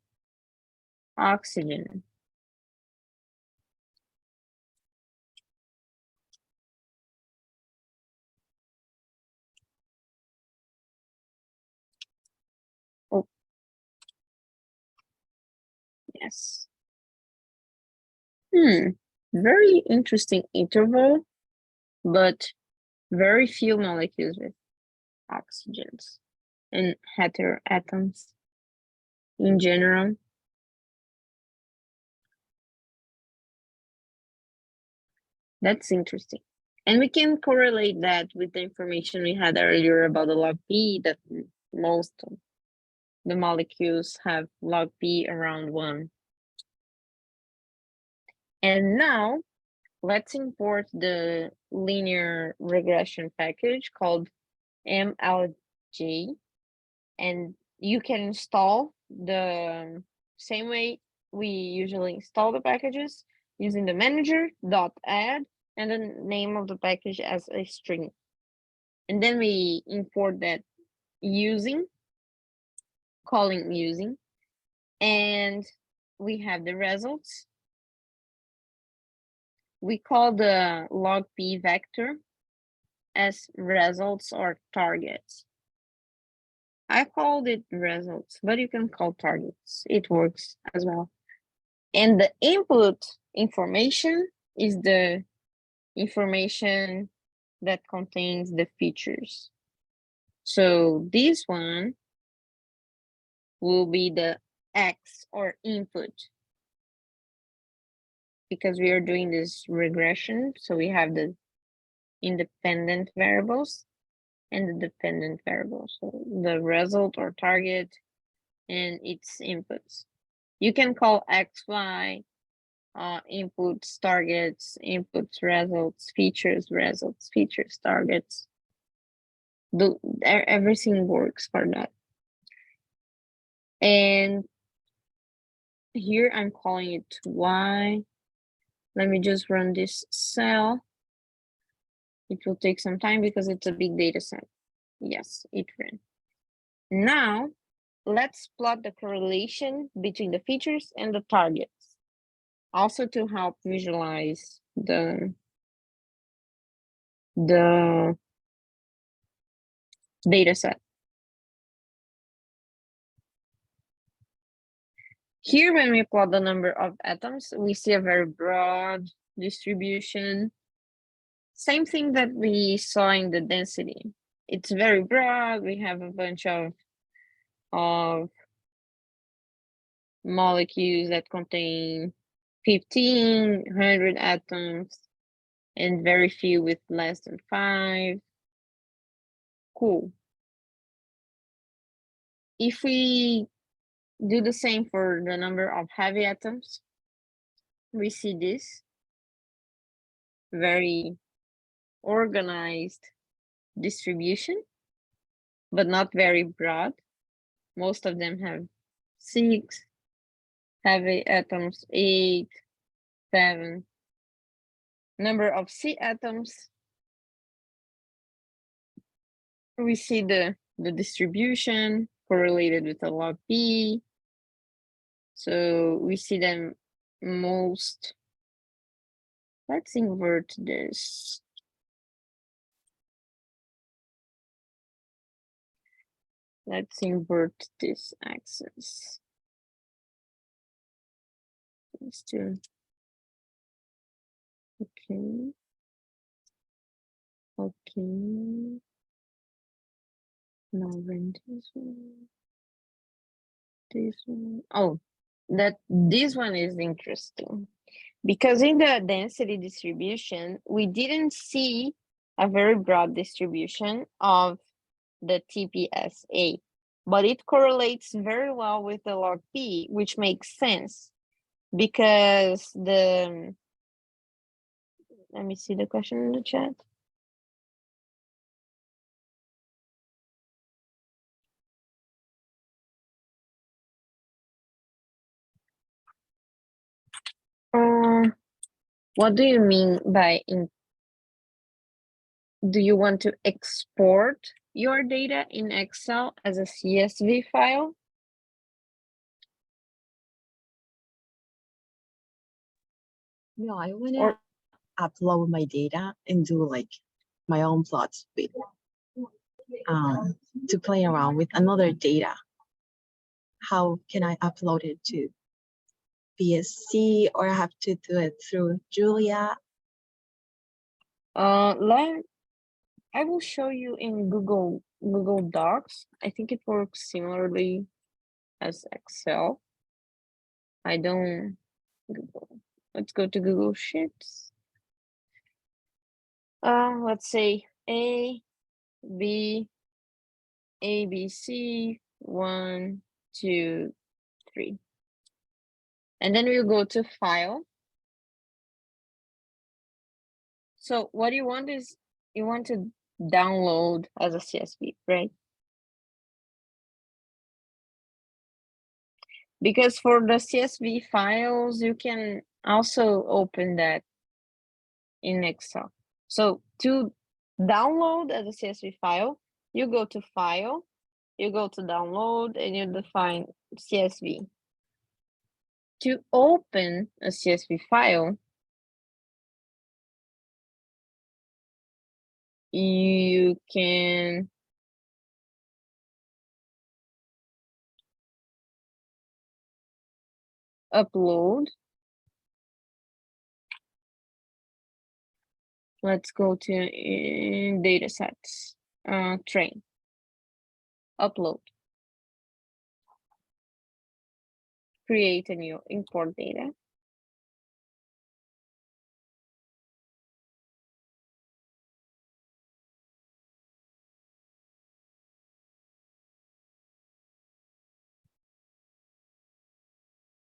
oxygen. Oh, yes. Very interesting interval, but very few molecules with oxygens and heteroatoms in general. That's interesting. And we can correlate that with the information we had earlier about the log P, that most of the molecules have log P around 1. And now let's import the linear regression package called MLJ. And you can install the same way we usually install the packages, using the manager.add and the name of the package as a string. And then we import that calling using, and we have the results. We call the log P vector as results or targets. I called it results, but you can call targets. It works as well. And the input information is the information that contains the features. So this one will be the X or input, because we are doing this regression. So we have the independent variables and the dependent variables. So the result or target and its inputs. You can call X, Y, inputs, targets, inputs, results, features, targets. Everything works for that. And here I'm calling it Y. Let me just run this cell. It will take some time because it's a big data set. Yes, it ran. Now, let's plot the correlation between the features and the targets, also to help visualize the data set. Here, when we plot the number of atoms, we see a very broad distribution. Same thing that we saw in the density. It's very broad. We have a bunch of molecules that contain 1,500 atoms and very few with less than 5. Cool. If we do the same for the number of heavy atoms, we see this very organized distribution, but not very broad. Most of them have 6, heavy atoms 8, 7. Number of C atoms, we see the distribution correlated with the log P. So we see them most. Let's invert this. Let's invert this axis. Let's do. Okay. Okay. Now run this one. This one. Oh, this one is interesting because in the density distribution, we didn't see a very broad distribution of the TPSA, but it correlates very well with the log P, which makes sense because let me see the question in the chat. What do you mean by do you want to export your data in Excel as a CSV file? No, I want to upload my data and do like my own plots with to play around with another data. How can I upload it to BSC, or I have to do it through Julia? I will show you in Google Docs. I think it works similarly as Excel. I don't Google. Let's go to Google Sheets. Let's say A, B, ABC, 1, 2, 3. And then we'll go to File. So what you want is you want to download as a CSV, right? Because for the CSV files, you can also open that in Excel. So to download as a CSV file, you go to File, you go to Download, and you define CSV. To open a CSV file, you can upload. Let's go to datasets, train, upload, create a new import data.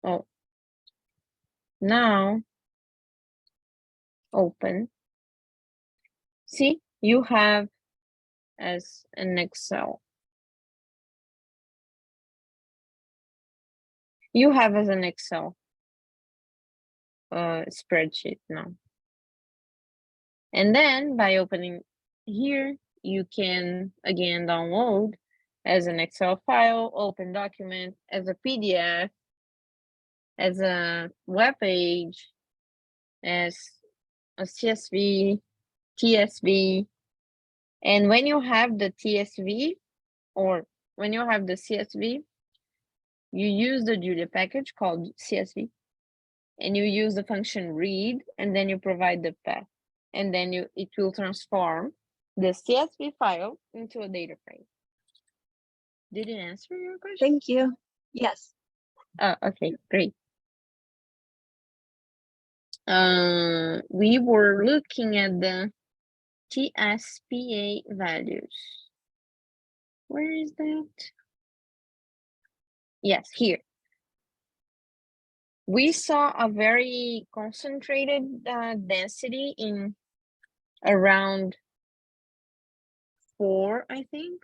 Oh, now open. See, you have as an Excel. You have as an Excel spreadsheet now. And then by opening here, you can again download as an Excel file, open document, as a PDF, as a web page, as a CSV, TSV. And when you have the TSV or when you have the CSV, you use the Julia package called CSV, and you use the function read, and then you provide the path, and then it will transform the CSV file into a data frame. Did it answer your question? Thank you. Yes. Oh, okay, great. We were looking at the TSPA values. Where is that? Yes, here. We saw a very concentrated density in around 4, I think.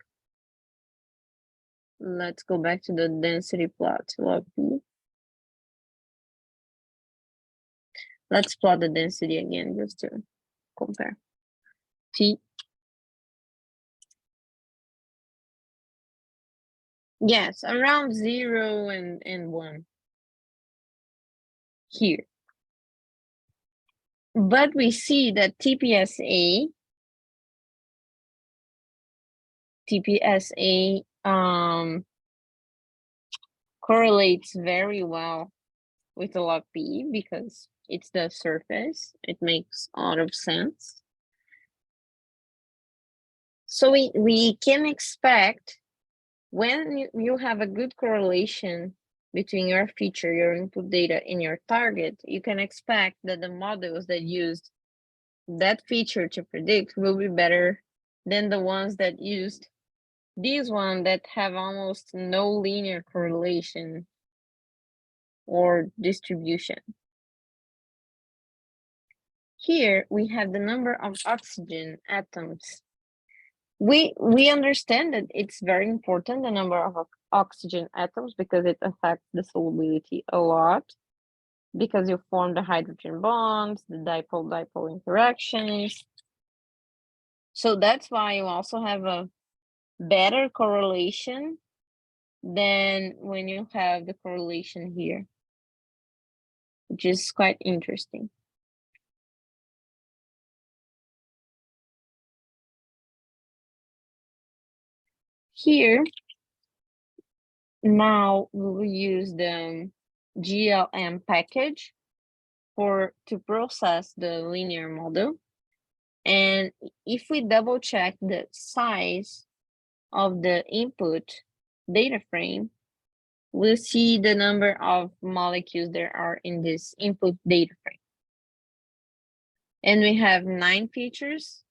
Let's go back to the density plot, log P. Let's plot the density again just to compare. T. Yes, around 0 and 1 here. But we see that TPSA correlates very well with the log P because it's the surface. It makes a lot of sense. So we can expect when you have a good correlation between your feature, your input data, and your target, you can expect that the models that used that feature to predict will be better than the ones that used these one that have almost no linear correlation or distribution. Here we have the number of oxygen atoms. We understand that it's very important, the number of oxygen atoms, because it affects the solubility a lot, because you form the hydrogen bonds, the dipole-dipole interactions. So that's why you also have a better correlation than when you have the correlation here, which is quite interesting. Here, now we will use the GLM package to process the linear model. And if we double check the size of the input data frame, we'll see the number of molecules there are in this input data frame. And we have 9 features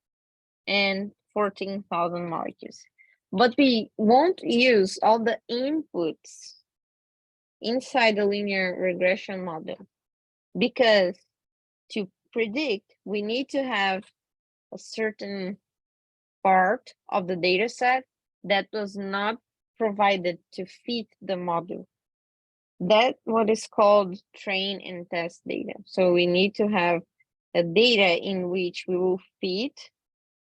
and 14,000 molecules. But we won't use all the inputs inside the linear regression model, because to predict, we need to have a certain part of the data set that was not provided to fit the model. That's what is called train and test data. So we need to have a data in which we will fit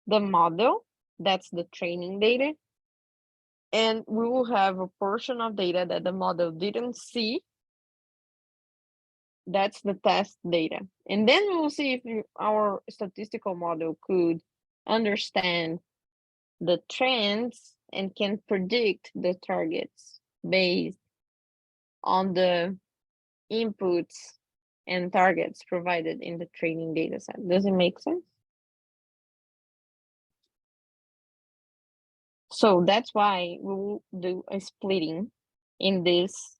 the model, that's the training data, and we will have a portion of data that the model didn't see, that's the test data. And then we will see if our statistical model could understand the trends and can predict the targets based on the inputs and targets provided in the training data set. Does it make sense? So that's why we will do a splitting in this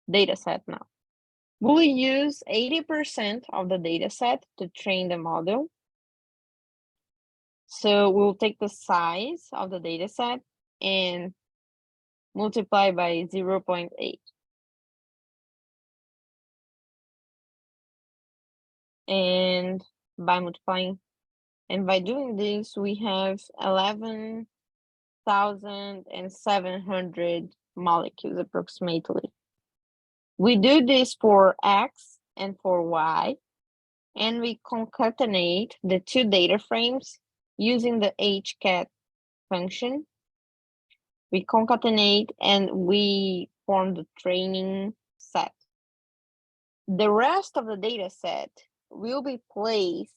data set now. We'll use 80% of the data set to train the model. So we'll take the size of the data set and multiply by 0.8. And by multiplying, and by doing this, we have 11,700 molecules approximately. We do this for X and for Y, and we concatenate the two data frames using the hcat function. We concatenate and we form the training set. The rest of the data set will be placed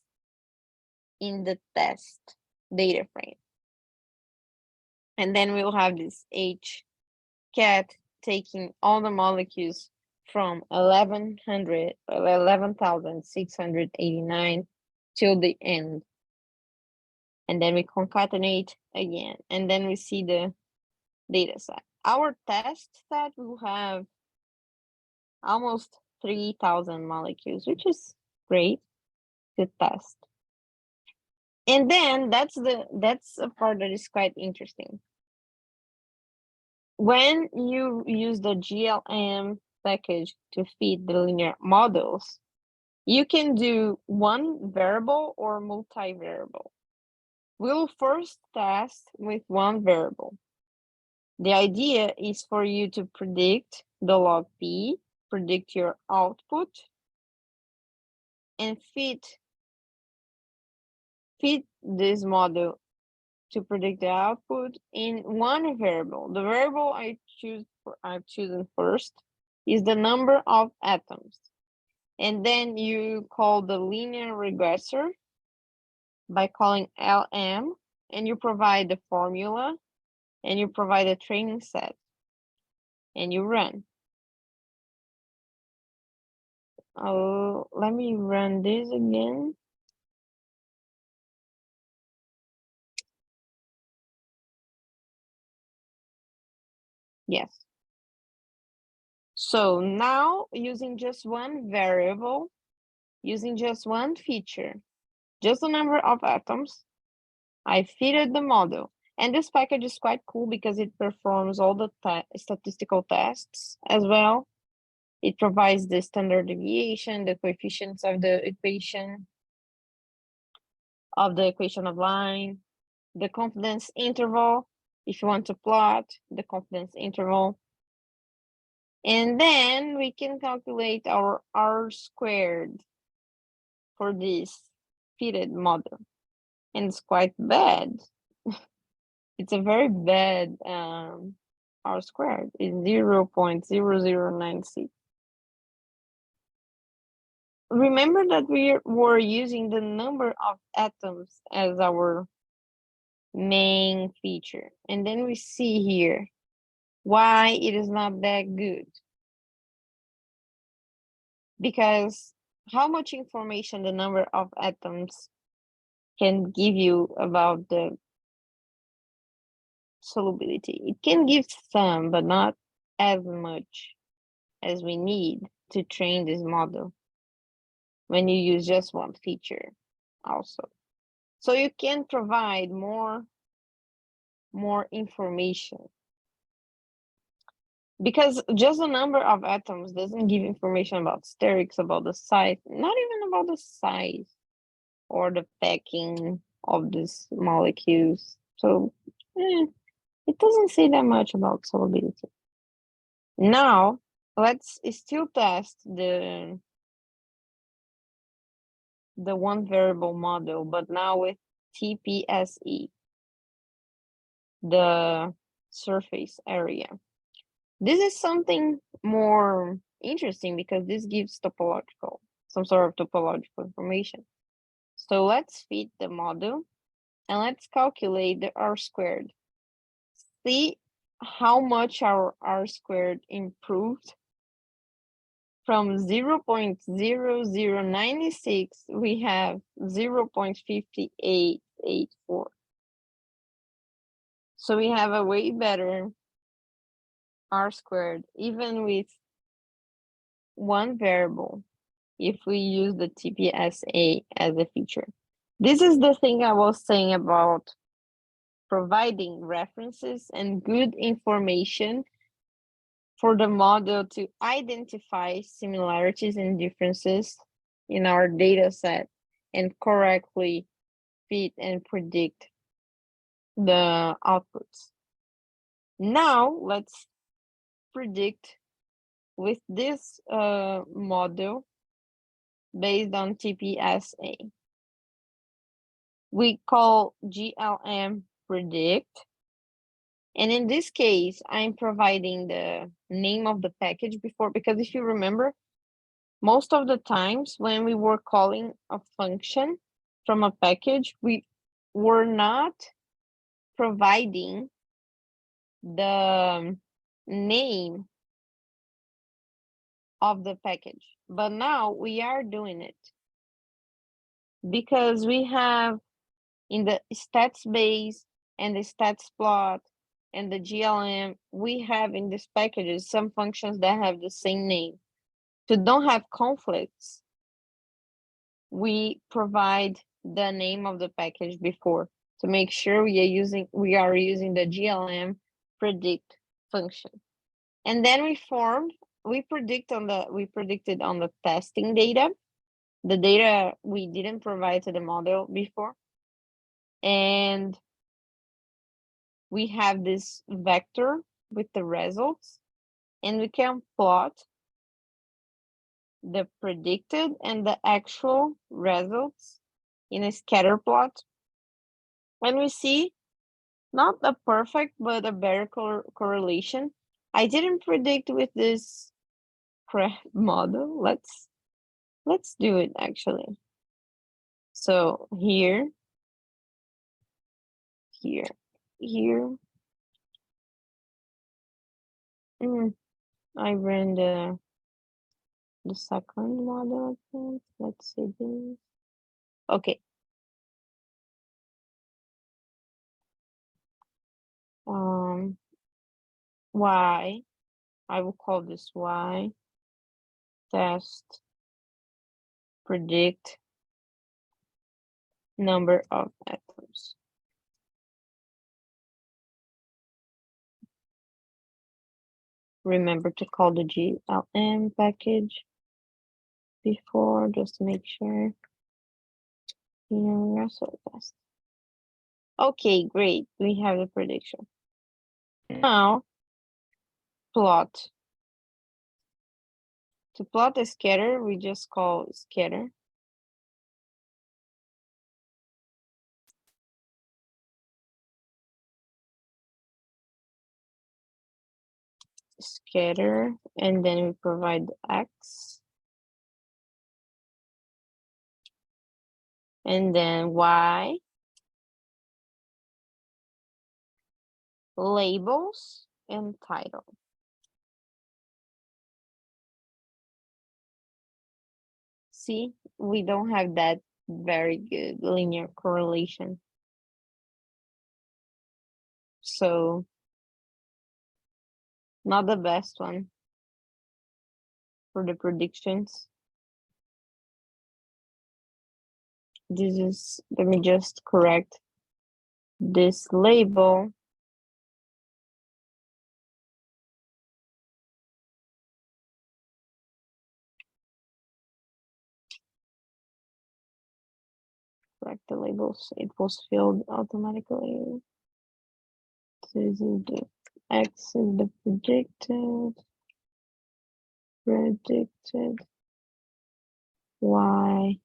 in the test data frame. And then we'll have this hcat taking all the molecules from 11,689 till the end. And then we concatenate again, and then we see the data set. Our test set will have almost 3,000 molecules, which is great to test. And then that's a part that is quite interesting. When you use the GLM package to feed the linear models, you can do one variable or multi-variable. We'll first test with one variable. The idea is for you to predict the log P, predict your output, and fit this model to predict the output in one variable. The variable I've chosen first is the number of atoms. And then you call the linear regressor by calling LM, and you provide the formula and you provide a training set and you run. Oh, let me run this again. Yes. So now using just one variable, using just one feature, just the number of atoms, I fitted the model. And this package is quite cool because it performs all the statistical tests as well. It provides the standard deviation, the coefficients of the equation of line, the confidence interval, if you want to plot the confidence interval. And then we can calculate our R² for this fitted model. And it's quite bad. It's a very bad R². It's 0.0096. Remember that we were using the number of atoms as our main feature. And then we see here why it is not that good. Because how much information the number of atoms can give you about the solubility? It can give some, but not as much as we need to train this model when you use just one feature also. So you can provide more information, because just the number of atoms doesn't give information about sterics, about the size, not even about the size or the packing of these molecules. So it doesn't say that much about solubility. Now let's still test the one variable model, but now with TPSE, the surface area. This is something more interesting because this gives some sort of topological information. So let's fit the model and let's calculate the R². See how much our R² improved. From 0.0096, we have 0.5884. So we have a way better R², even with one variable, if we use the TPSA as a feature. This is the thing I was saying about providing references and good information for the model to identify similarities and differences in our data set and correctly fit and predict the outputs. Now let's predict with this model based on TPSA. We call GLM predict. And in this case, I'm providing the name of the package before, because if you remember, most of the times when we were calling a function from a package, we were not providing the name of the package. But now we are doing it because we have in the stats base and the stats plot and the GLM, we have in these packages some functions that have the same name. To don't have conflicts, we provide the name of the package before to make sure we are using the GLM predict function. And then we predicted on the testing data, the data we didn't provide to the model before. And we have this vector with the results, and we can plot the predicted and the actual results in a scatter plot. And we see not a perfect, but a better correlation. I didn't predict with this model. Let's do it actually. So here, I ran the second model, I think. Let's see this. Okay. Y, I will call this Y, test, predict number of atoms. Remember to call the GLM package before, just to make sure. Universal test. Okay, great. We have the prediction. Now, plot. To plot a scatter, we just call scatter. Scatter, and then we provide X. And then Y. Labels and title. See, we don't have that very good linear correlation. So, not the best one for the predictions. This is, let me just correct this label. Correct the labels, it was filled automatically. This is the X is the predicted, Y,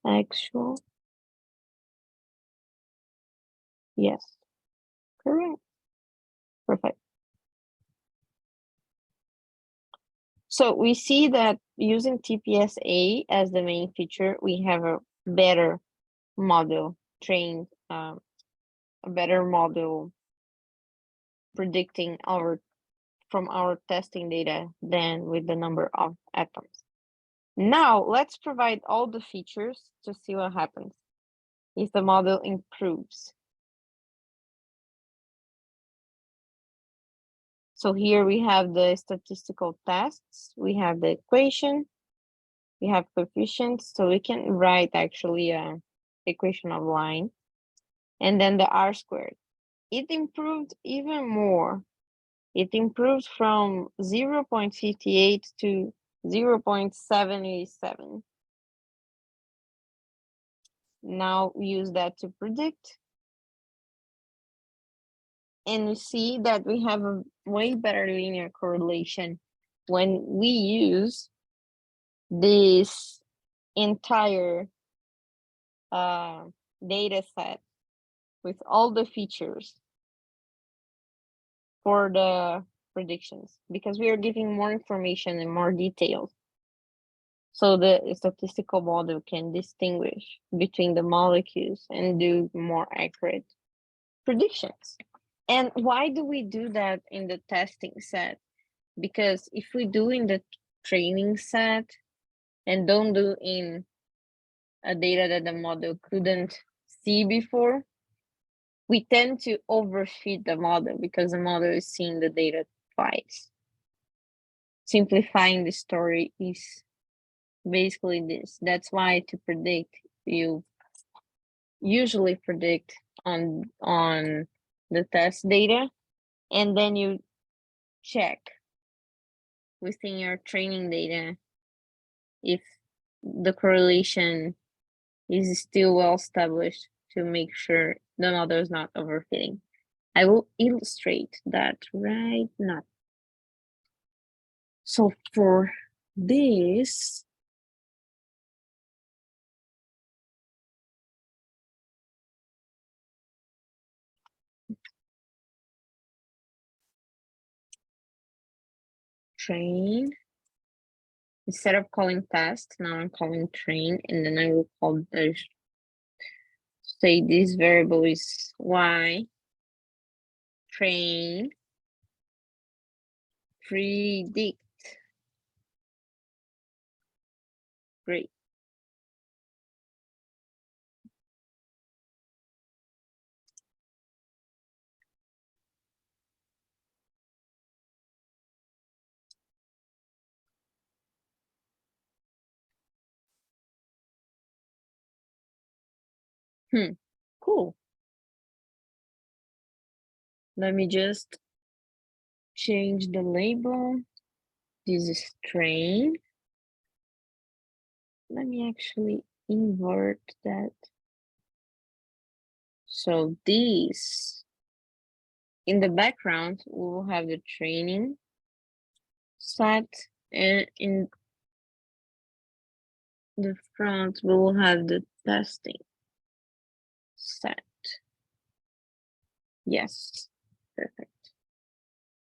actual. Yes, correct. Perfect. So we see that using TPSA as the main feature, we have a better model trained, a better model predicting from our testing data than with the number of atoms. Now let's provide all the features to see what happens if the model improves. So here we have the statistical tests, we have the equation, we have coefficients, so we can write actually a equation of line, and then the R squared. It improved even more. It improved from 0.58 to 0.77. Now we use that to predict. And we see that we have a way better linear correlation when we use this entire data set with all the features for the predictions, because we are giving more information and more details. So the statistical model can distinguish between the molecules and do more accurate predictions. And why do we do that in the testing set? Because if we do in the training set and don't do in a data that the model couldn't see before, we tend to overfit the model because the model is seeing the data twice. Simplifying the story is basically this. That's why to predict, you usually predict on the test data, and then you check within your training data if the correlation is still well established to make sure the model is not overfitting. I will illustrate that right now. So for this, train, instead of calling test, now I'm calling train, and then I will call say this variable is y train predict. Great. Cool. Let me just change the label. This is train. Let me actually invert that. So this, in the background, we will have the training set, and in the front, we will have the testing set. Yes, perfect.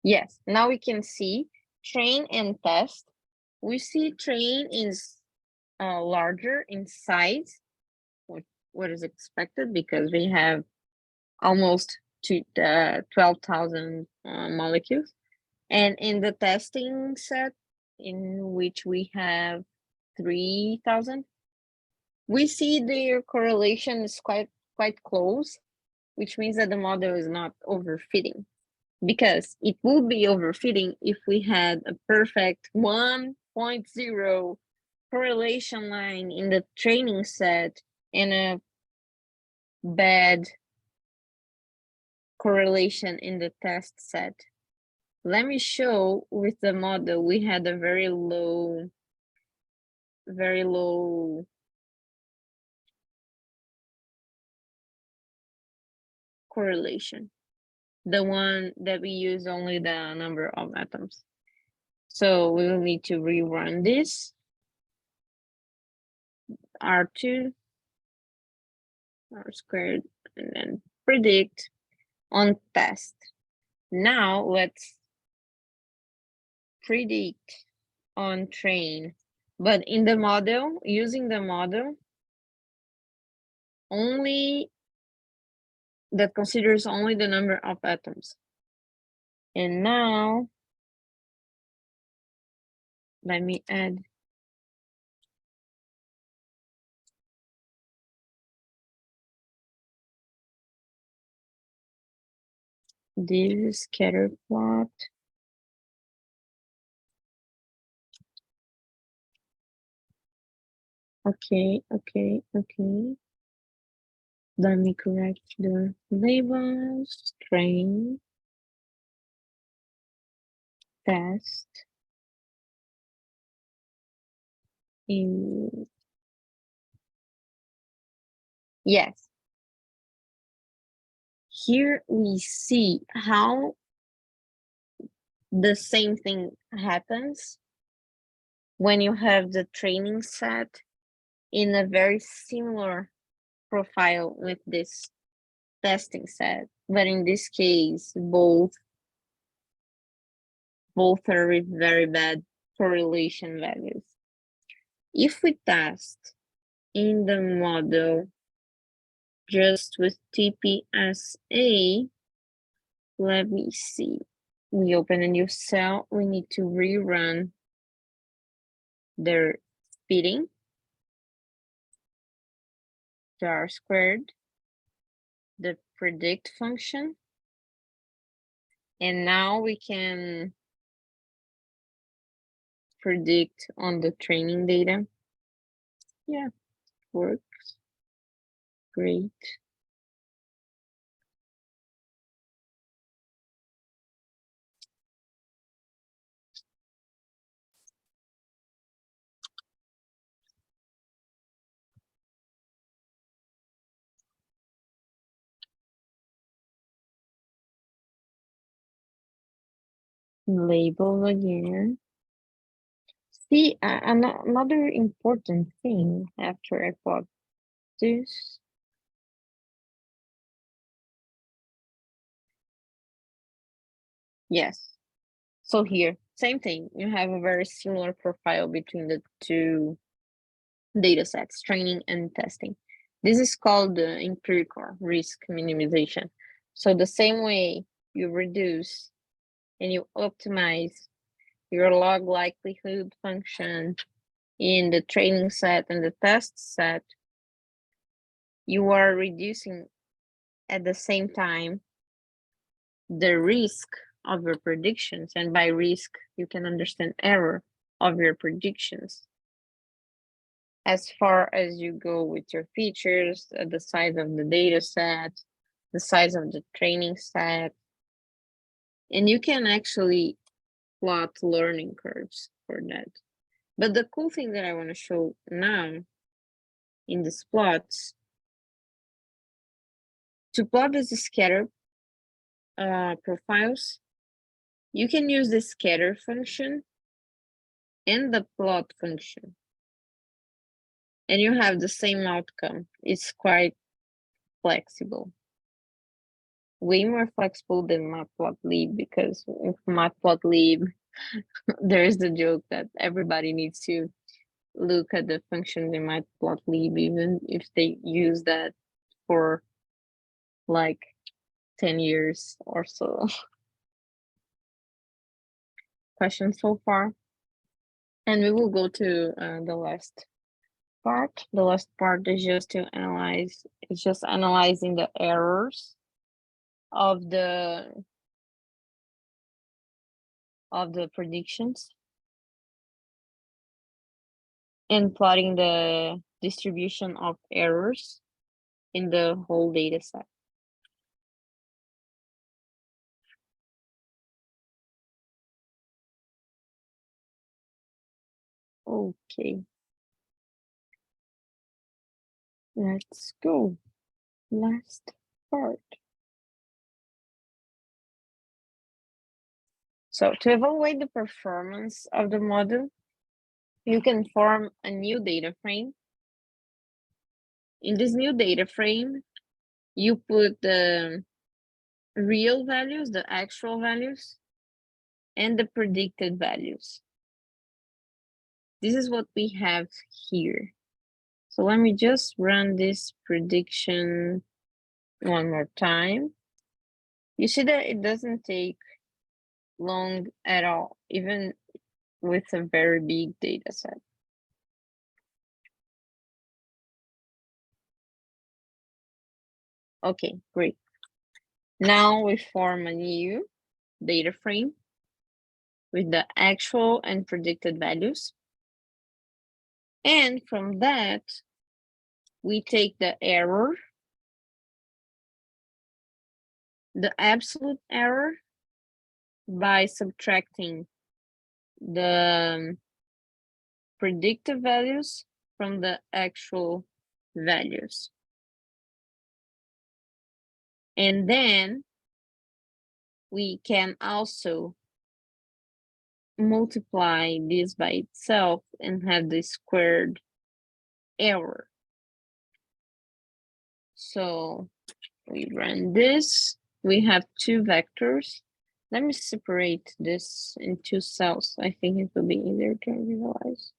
Yes, now we can see train and test. We see train is larger in size, what is expected, because we have almost 12,000 molecules. And in the testing set, in which we have 3,000, we see their correlation is quite close, which means that the model is not overfitting, because it would be overfitting if we had a perfect 1.0 correlation line in the training set and a bad correlation in the test set. Let me show with the model, we had a very low correlation. The one that we use only the number of atoms. So we will need to rerun this. R2, R squared, and then predict on test. Now let's predict on train, but in the model, using the model only that considers only the number of atoms. And now let me add this scatter plot. Okay. Let me correct the labels. Train, test, in. Yes. Here we see how the same thing happens when you have the training set in a very similar profile with this testing set, but in this case, both are with very bad correlation values. If we test in the model just with TPSA, let me see. We open a new cell, we need to rerun their fitting, the R squared, the predict function, and now we can predict on the training data. Yeah, works. Great. Label again. See, another important thing after I plot this. Yes. So here, same thing. You have a very similar profile between the two data sets, training and testing. This is called the empirical risk minimization. So the same way you reduce and you optimize your log likelihood function in the training set and the test set, you are reducing at the same time the risk of your predictions. And by risk, you can understand error of your predictions. As far as you go with your features, the size of the data set, the size of the training set, and you can actually plot learning curves for that. But the cool thing that I want to show now in these plots, to plot these scatter profiles, you can use the scatter function and the plot function, and you have the same outcome. It's quite flexible, way more flexible than matplotlib, because with matplotlib, there's the joke that everybody needs to look at the functions in matplotlib, even if they use that for like 10 years or so. Questions so far? And we will go to the last part. The last part is just to analyze, it's just analyzing the errors of the predictions and plotting the distribution of errors in the whole data set. Okay. Let's go. Last part. So to evaluate the performance of the model, you can form a new data frame. In this new data frame, you put the real values, the actual values, and the predicted values. This is what we have here. So let me just run this prediction one more time. You see that it doesn't take long at all, even with a very big data set. Okay, great. Now we form a new data frame with the actual and predicted values. And from that, we take the error, the absolute error, by subtracting the predicted values from the actual values. And then we can also multiply this by itself and have the squared error. So we run this, we have two vectors. Let me separate this in two cells. I think it will be easier to visualize.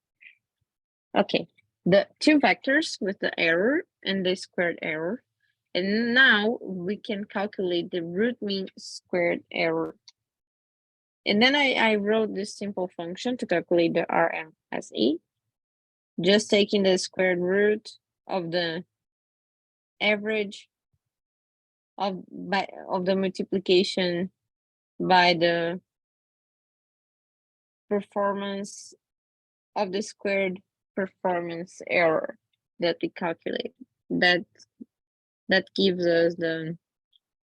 Okay, the two vectors with the error and the squared error. And now we can calculate the root mean squared error. And then I wrote this simple function to calculate the RMSE, just taking the square root of the average of the multiplication by the performance of the squared performance error that we calculate. That gives us the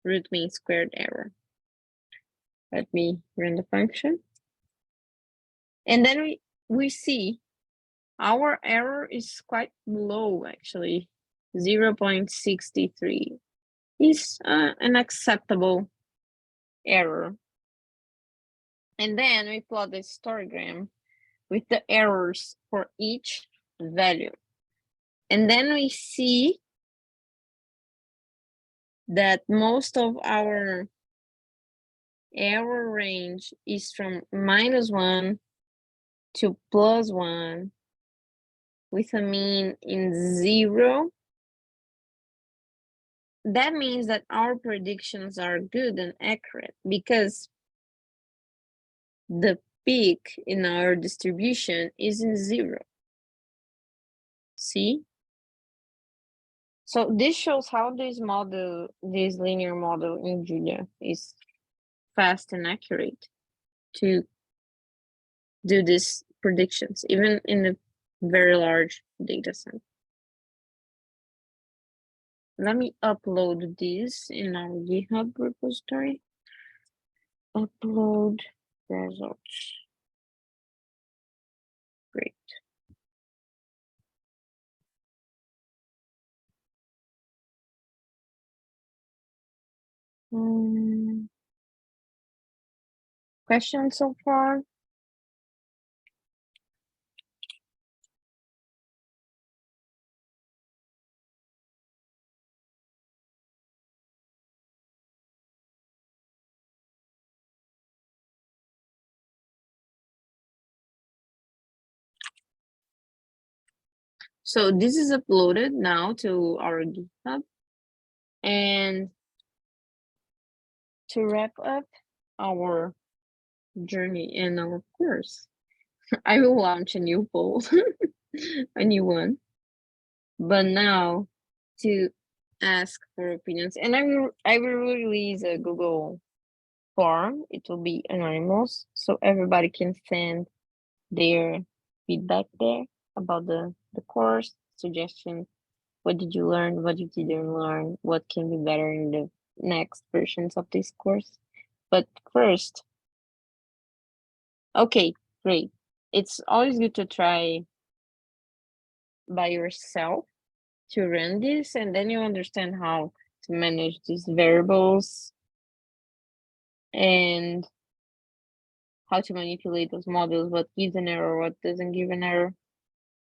root mean squared error. Let me run the function. And then we see our error is quite low, actually. 0.63 is an acceptable error. And then we plot the histogram with the errors for each value. And then we see that most of our error range is from -1 to +1 with a mean in 0. That means that our predictions are good and accurate because the peak in our distribution is in 0. See? So this shows how this linear model in Julia is fast and accurate to do these predictions, even in a very large data set. Let me upload this in our GitHub repository. Upload results. Great. Questions so far? So this is uploaded now to our GitHub. And to wrap up our journey and our course, I will launch a new poll, a new one. But now to ask for opinions, and I will release a Google form. It will be anonymous, so everybody can send their feedback there about the course, suggestions. What did you learn? What you didn't learn? What can be better in the next versions of this course? But first, okay, great. It's always good to try by yourself to run this, and then you understand how to manage these variables and how to manipulate those models, what gives an error, what doesn't give an error.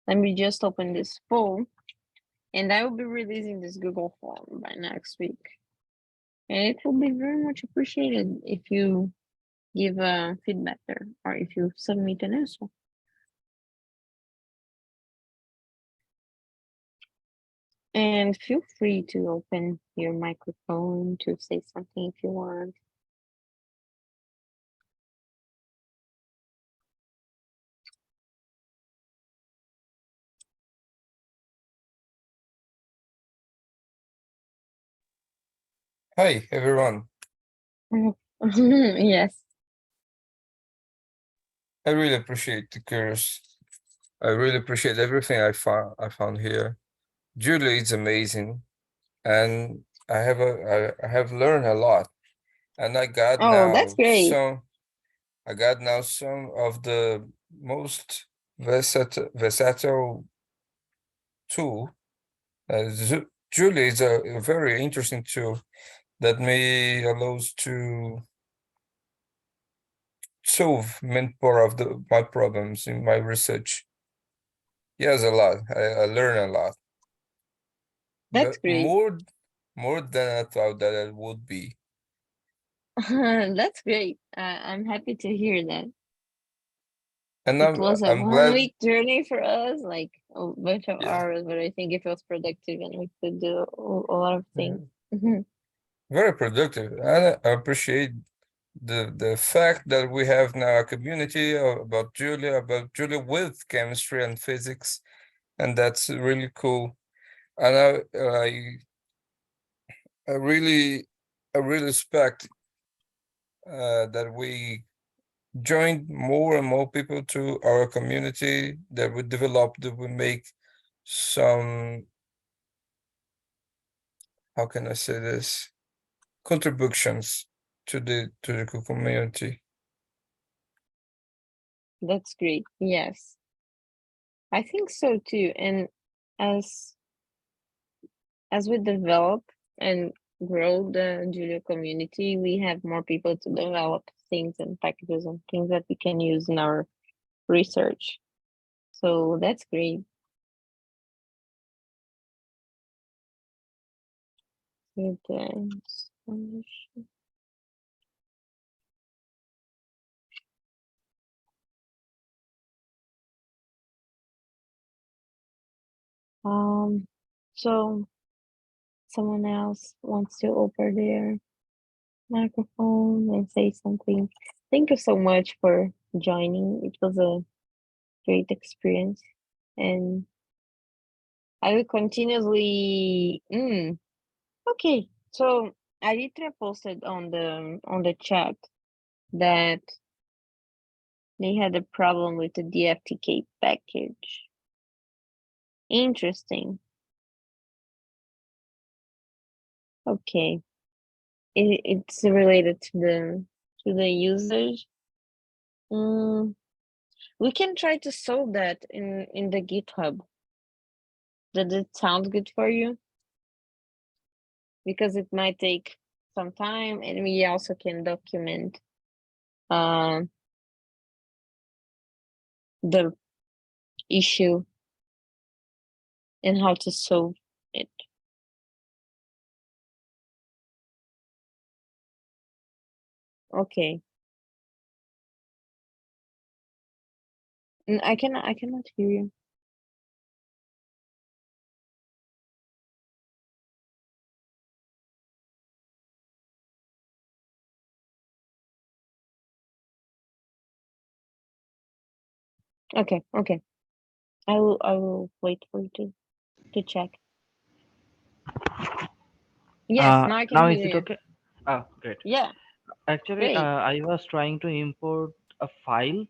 Let me just open this poll, and I will be releasing this Google form by next week. And it will be very much appreciated if you give a feedback there, or if you submit an answer. And feel free to open your microphone to say something if you want. Hi, everyone. Yes. I really appreciate the course. I really appreciate everything I found here. Julie is amazing, and I have learned a lot, and I got That's now great. some of the most versatile tool. Julie is a very interesting tool that may allows to solve many part of my problems in my research. Yes, a lot. I learn a lot. That's But great. more than I thought that it would be. That's great. I'm happy to hear that. And It was a I'm glad. 1 week journey for us, like a bunch of Yeah. hours, but I think it was productive and we could do a lot of things. Very productive. And I appreciate the fact that we have now a community about Julia with chemistry and physics, and that's really cool. And I really respect that we joined more and more people to our community, that we develop, that we make some, how can I say this, contributions to the community. That's great. Yes, I think so too. And as we develop and grow the Julia community, we have more people to develop things and packages and things that we can use in our research. So that's great. Good. So someone else wants to open their microphone and say something. Thank you so much for joining. It was a great experience, and I will continuously. Okay, so Aritra posted on the chat that they had a problem with the DFTK package. Interesting. Okay, it's related to the usage. Mm, we can try to solve that in the GitHub. Does it sound good for you? Because it might take some time, and we also can document uh, the issue and how to solve it. Okay. I cannot hear you. Okay, okay. I will wait for you to check. Yes, now I can Now is hear it you. okay? Oh, great. Yeah, Actually, great. I was trying to import a file,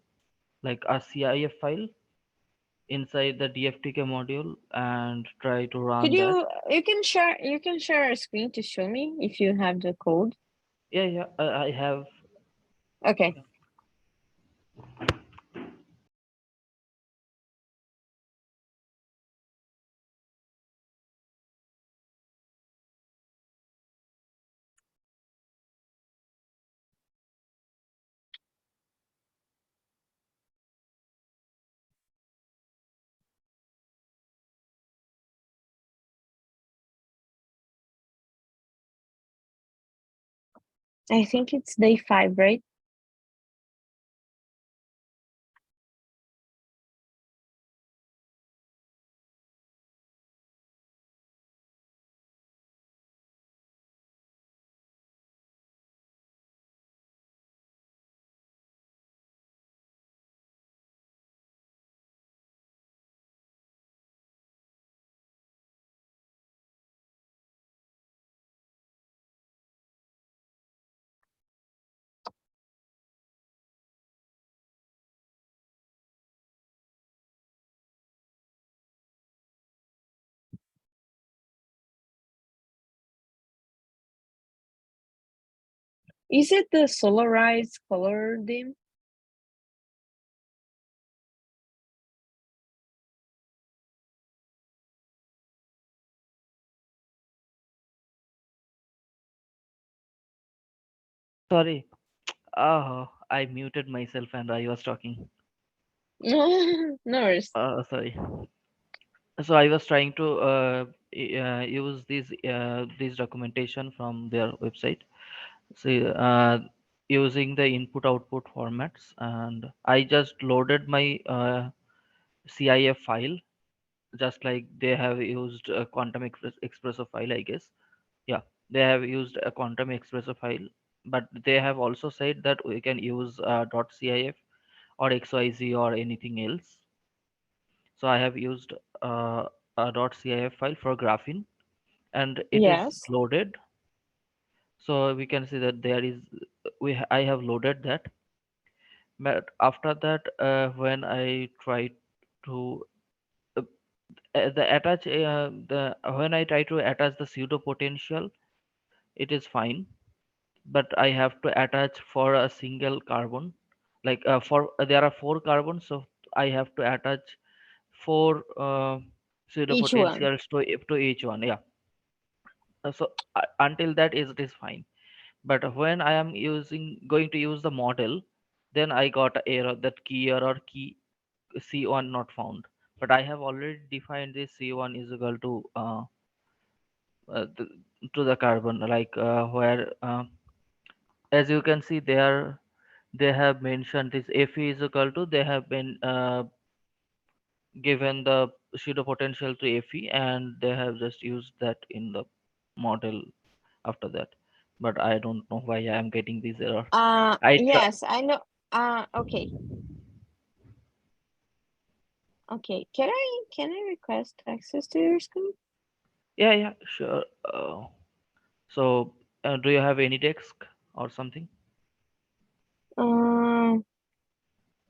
like a CIF file, inside the DFTK module and try to Could run that. you can share a screen to show me if you have the code? Yeah, yeah, I have. Okay. I think it's day 5, right? Is it the Solarize color dim? Sorry. Oh, I muted myself and I was talking. No worries. Sorry. So I was trying to use this documentation from their website. See, using the input output formats, and I just loaded my CIF file, just like they have used a quantum expressor file, I guess. Yeah, they have used a quantum expressor file, but they have also said that we can use .cif or xyz or anything else. So I have used a .cif file for graphene, and it is Yes. loaded. So we can see that there is I have loaded that. But after that, when I try to uh, the attach the when I try to attach the pseudo potential, it is fine. But I have to attach for a single carbon, like for there are 4 carbons, so I have to attach 4 pseudo Each one. potentials to each one. Yeah. So until that is it is fine. But when I am going to use the model, then I got a error, that key error, key C1 not found. But I have already defined this C1 is equal uh, the, to the carbon, like where as you can see there, they have mentioned this Fe is equal to, they have been given the pseudo potential to Fe, and they have just used that in the model after that. But I don't know why I am getting this error. I tr- Yes, I know. Okay. Okay. Can I request access to your screen? Yeah, sure. So, do you have any desk or something?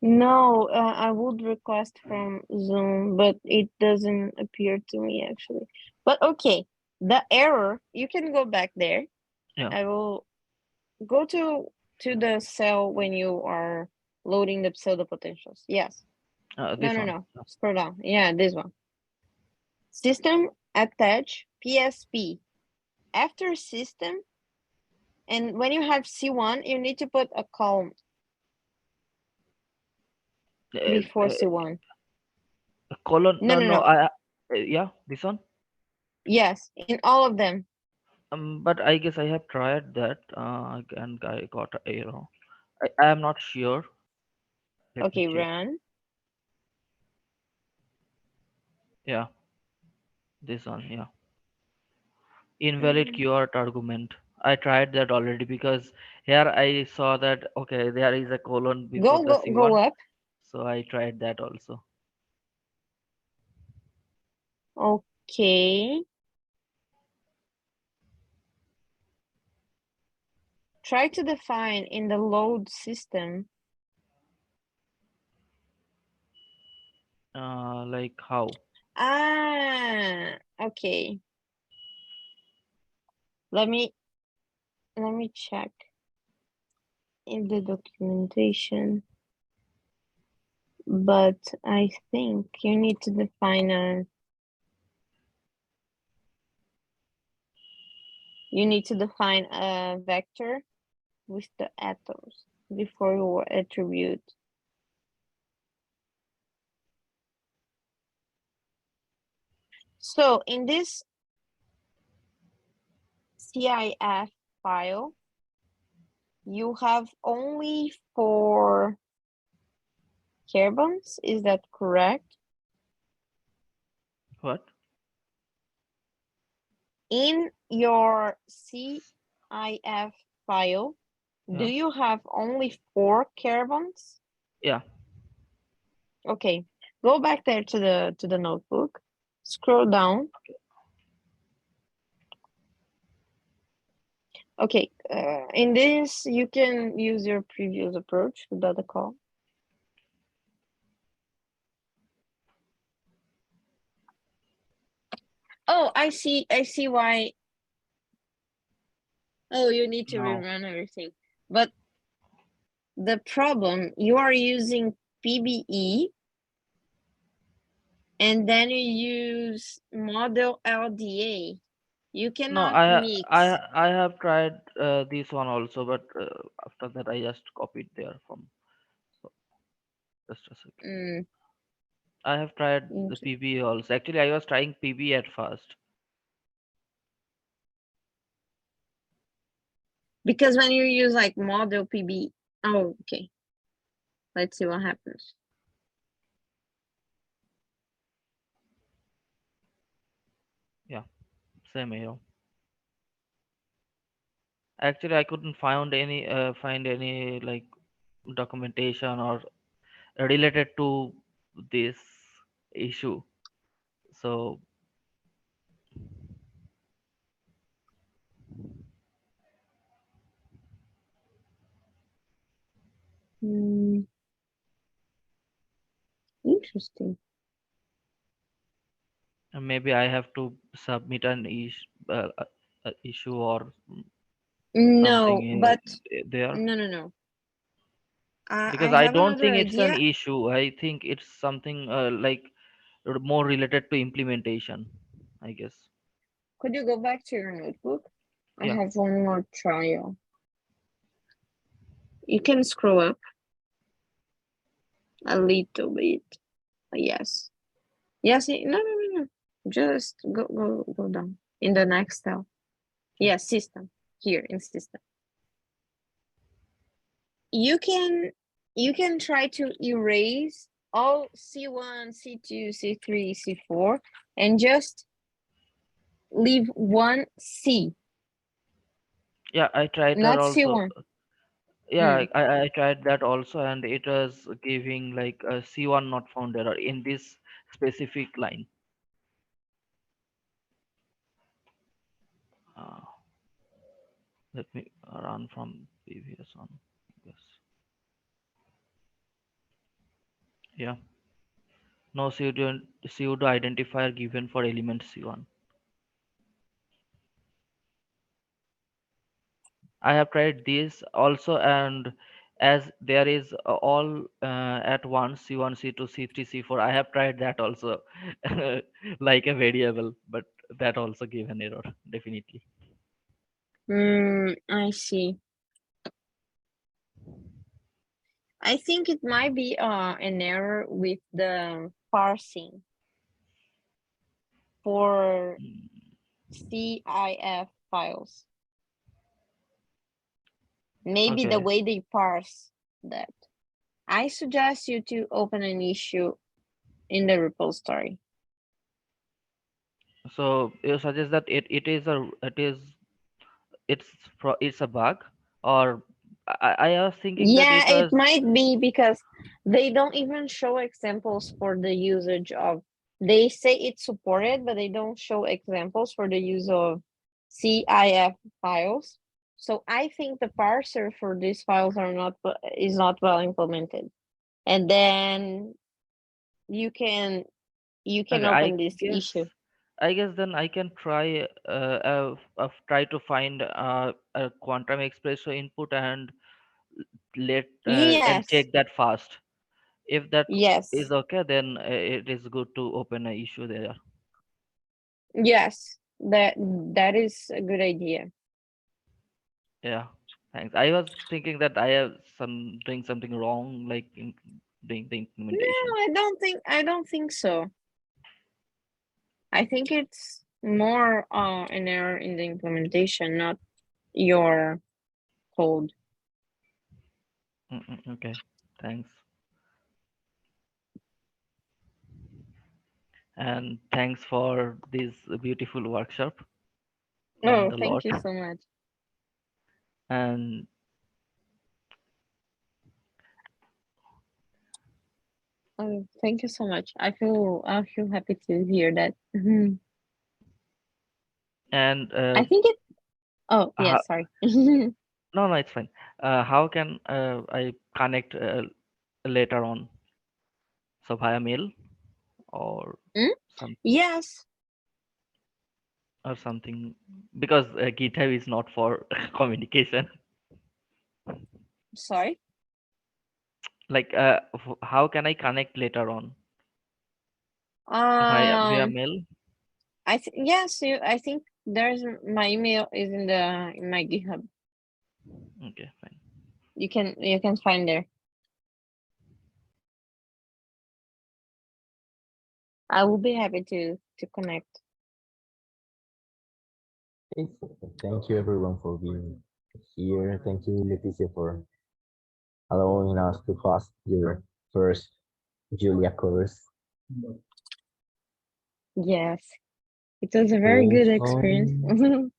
No, I would request from Zoom, but it doesn't appear to me actually. But okay, the error, you can go back there. Yeah. I will go to the cell when you are loading the pseudo potentials. Yes. This one. No. Scroll down. Yeah, this one. System attach PSP. After system, and when you have C1, you need to put a column before C1. Colon. No. No. Yeah, this one. Yes, in all of them. But I guess I have tried that. And I got a error. I am not sure. Let me Okay, check. run. Yeah, this one. Yeah. Invalid keyword argument. I tried that already because here I saw that okay, there is a colon before the Go C1. up. So I tried that also. Okay. Try to define in the load system. Like how? Okay. Let me check in the documentation. But I think you need to define a vector with the atoms before you attribute. So in this CIF file, you have only 4 carbons, is that correct? What? In your CIF file, do Yeah. you have only 4 carbons? Yeah. Okay, go back there to the notebook, scroll down. Okay, in this, you can use your previous approach without a call. Oh, I see why. Oh, you need to No. rerun everything. But the problem, you are using PBE, and then you use model LDA. You No, cannot I mix. I have tried this one also, but after that I just copied there from. So, just a second. I have tried the PB also. Actually, I was trying PB at first. Because when you use like model PB, oh, okay. Let's see what happens. Yeah, same error. Actually, I couldn't find any like documentation or related to this issue. So Interesting. maybe I have to submit an issue or No, something but there. no. I Because I have don't another think it's an idea. issue. I think it's something like more related to implementation, I guess. Could you go back to your notebook? I Yeah. have one more trial. You can scroll up a little bit. Yes. Yes. No. Just go down in the next cell. Yes, system. Here in system. You can try to erase all C1, C2, C3, C4, and just leave one C. Yeah, I tried that Not also. C1. Yeah, I tried that also, and it was giving like a C1 not found error in this specific line. Uh, Let me run from previous one. Yes. Yeah. No pseudo identifier given for element C1. I have tried this also, and as there is all at once C1, C2, C3, C4, I have tried that also like a variable, but that also gave an error, definitely. I see. I think it might be an error with the parsing for CIF files. Maybe the Okay. way they parse that. I suggest you to open an issue in the repository. So you suggest that it's a bug, or I was thinking that it Yeah, it was might be because they don't even show examples for the usage of, they say it's supported, but they don't show examples for the use of CIF files. So I think the parser for these files is not well implemented. And then you can okay. open this issue. I guess then I can try to find a quantum expressor input and and Yes, check that fast. If that yes, is okay, then it is good to open an issue there. yes. That is a good idea. Yeah, thanks. I was thinking that I have doing something wrong, like in doing the implementation. No, I don't think so. I think it's more an error in the implementation, not your code. Okay, thanks. And thanks for this beautiful workshop. Learned Oh, a thank lot. you so much. And Oh, thank you so much. I feel happy to hear that. Mhm. and I think it. Oh, yeah. how, Sorry. no, it's fine. How can I connect later on? So via mail or Hmm? some Yes. or something, because GitHub is not for communication. Sorry. Like how can I connect later on via Um. mail? Yes. I think there's my email is in my GitHub. Okay, fine. You can find there. I will be happy to connect. Okay, thank you everyone for being here. Thank you, Leticia, for allowing us to host your first Julia course. Yes, it was a very good Also, experience.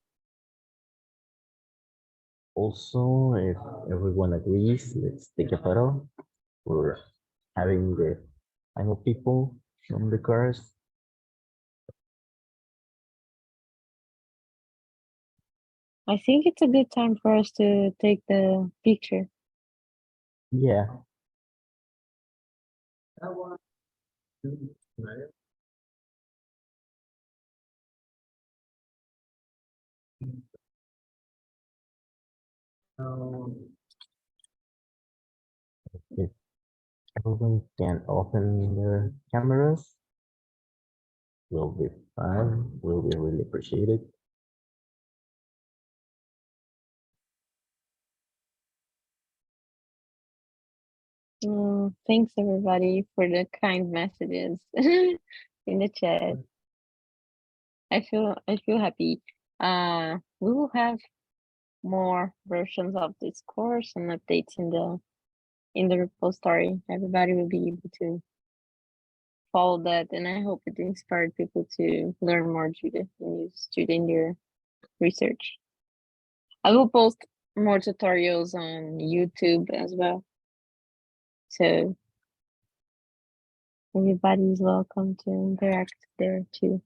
also, if everyone agrees, let's take a photo for having the final people on the course. I think it's a good time for us to take the picture. Yeah. If everyone can open their cameras, will be fun. Will be really appreciated. Thanks everybody for the kind messages in the chat. I feel happy. We will have more versions of this course and updates in the repository. Everybody will be able to follow that, and I hope it inspired people to learn more Judah and use Judah in their research. I will post more tutorials on YouTube as well. So everybody's welcome to interact there too.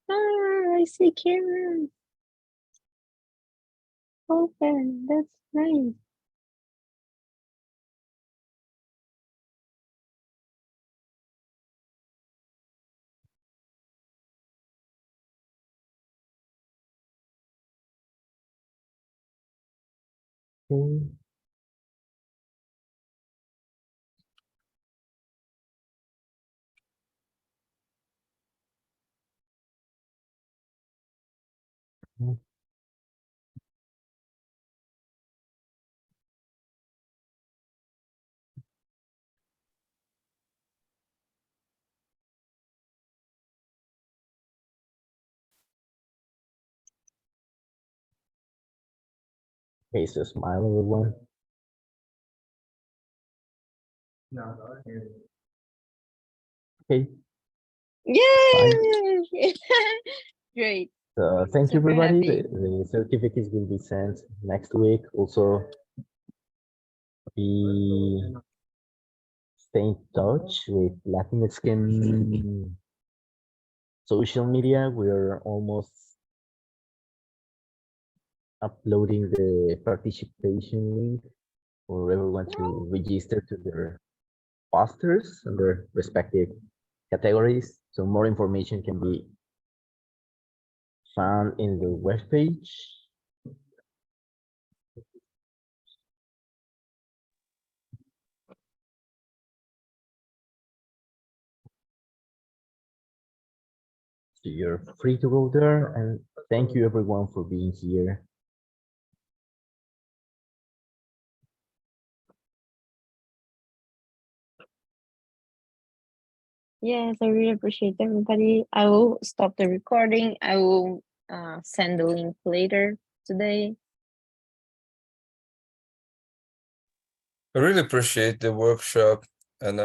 Ah, I see Karen. Open, that's nice. Okay. Okay, so smile everyone. Okay. Yay! Great. Thank you Super everybody. happy. The certificates will be sent next week. Also, we stay in touch with Latinx Skin social media. We're almost uploading the participation link for everyone to register to their posters and their respective categories. So more information can be found in the webpage. So you're free to go there, and thank you everyone for being here. Yes, I really appreciate everybody. I will stop the recording. I will send the link later today. I really appreciate the workshop, and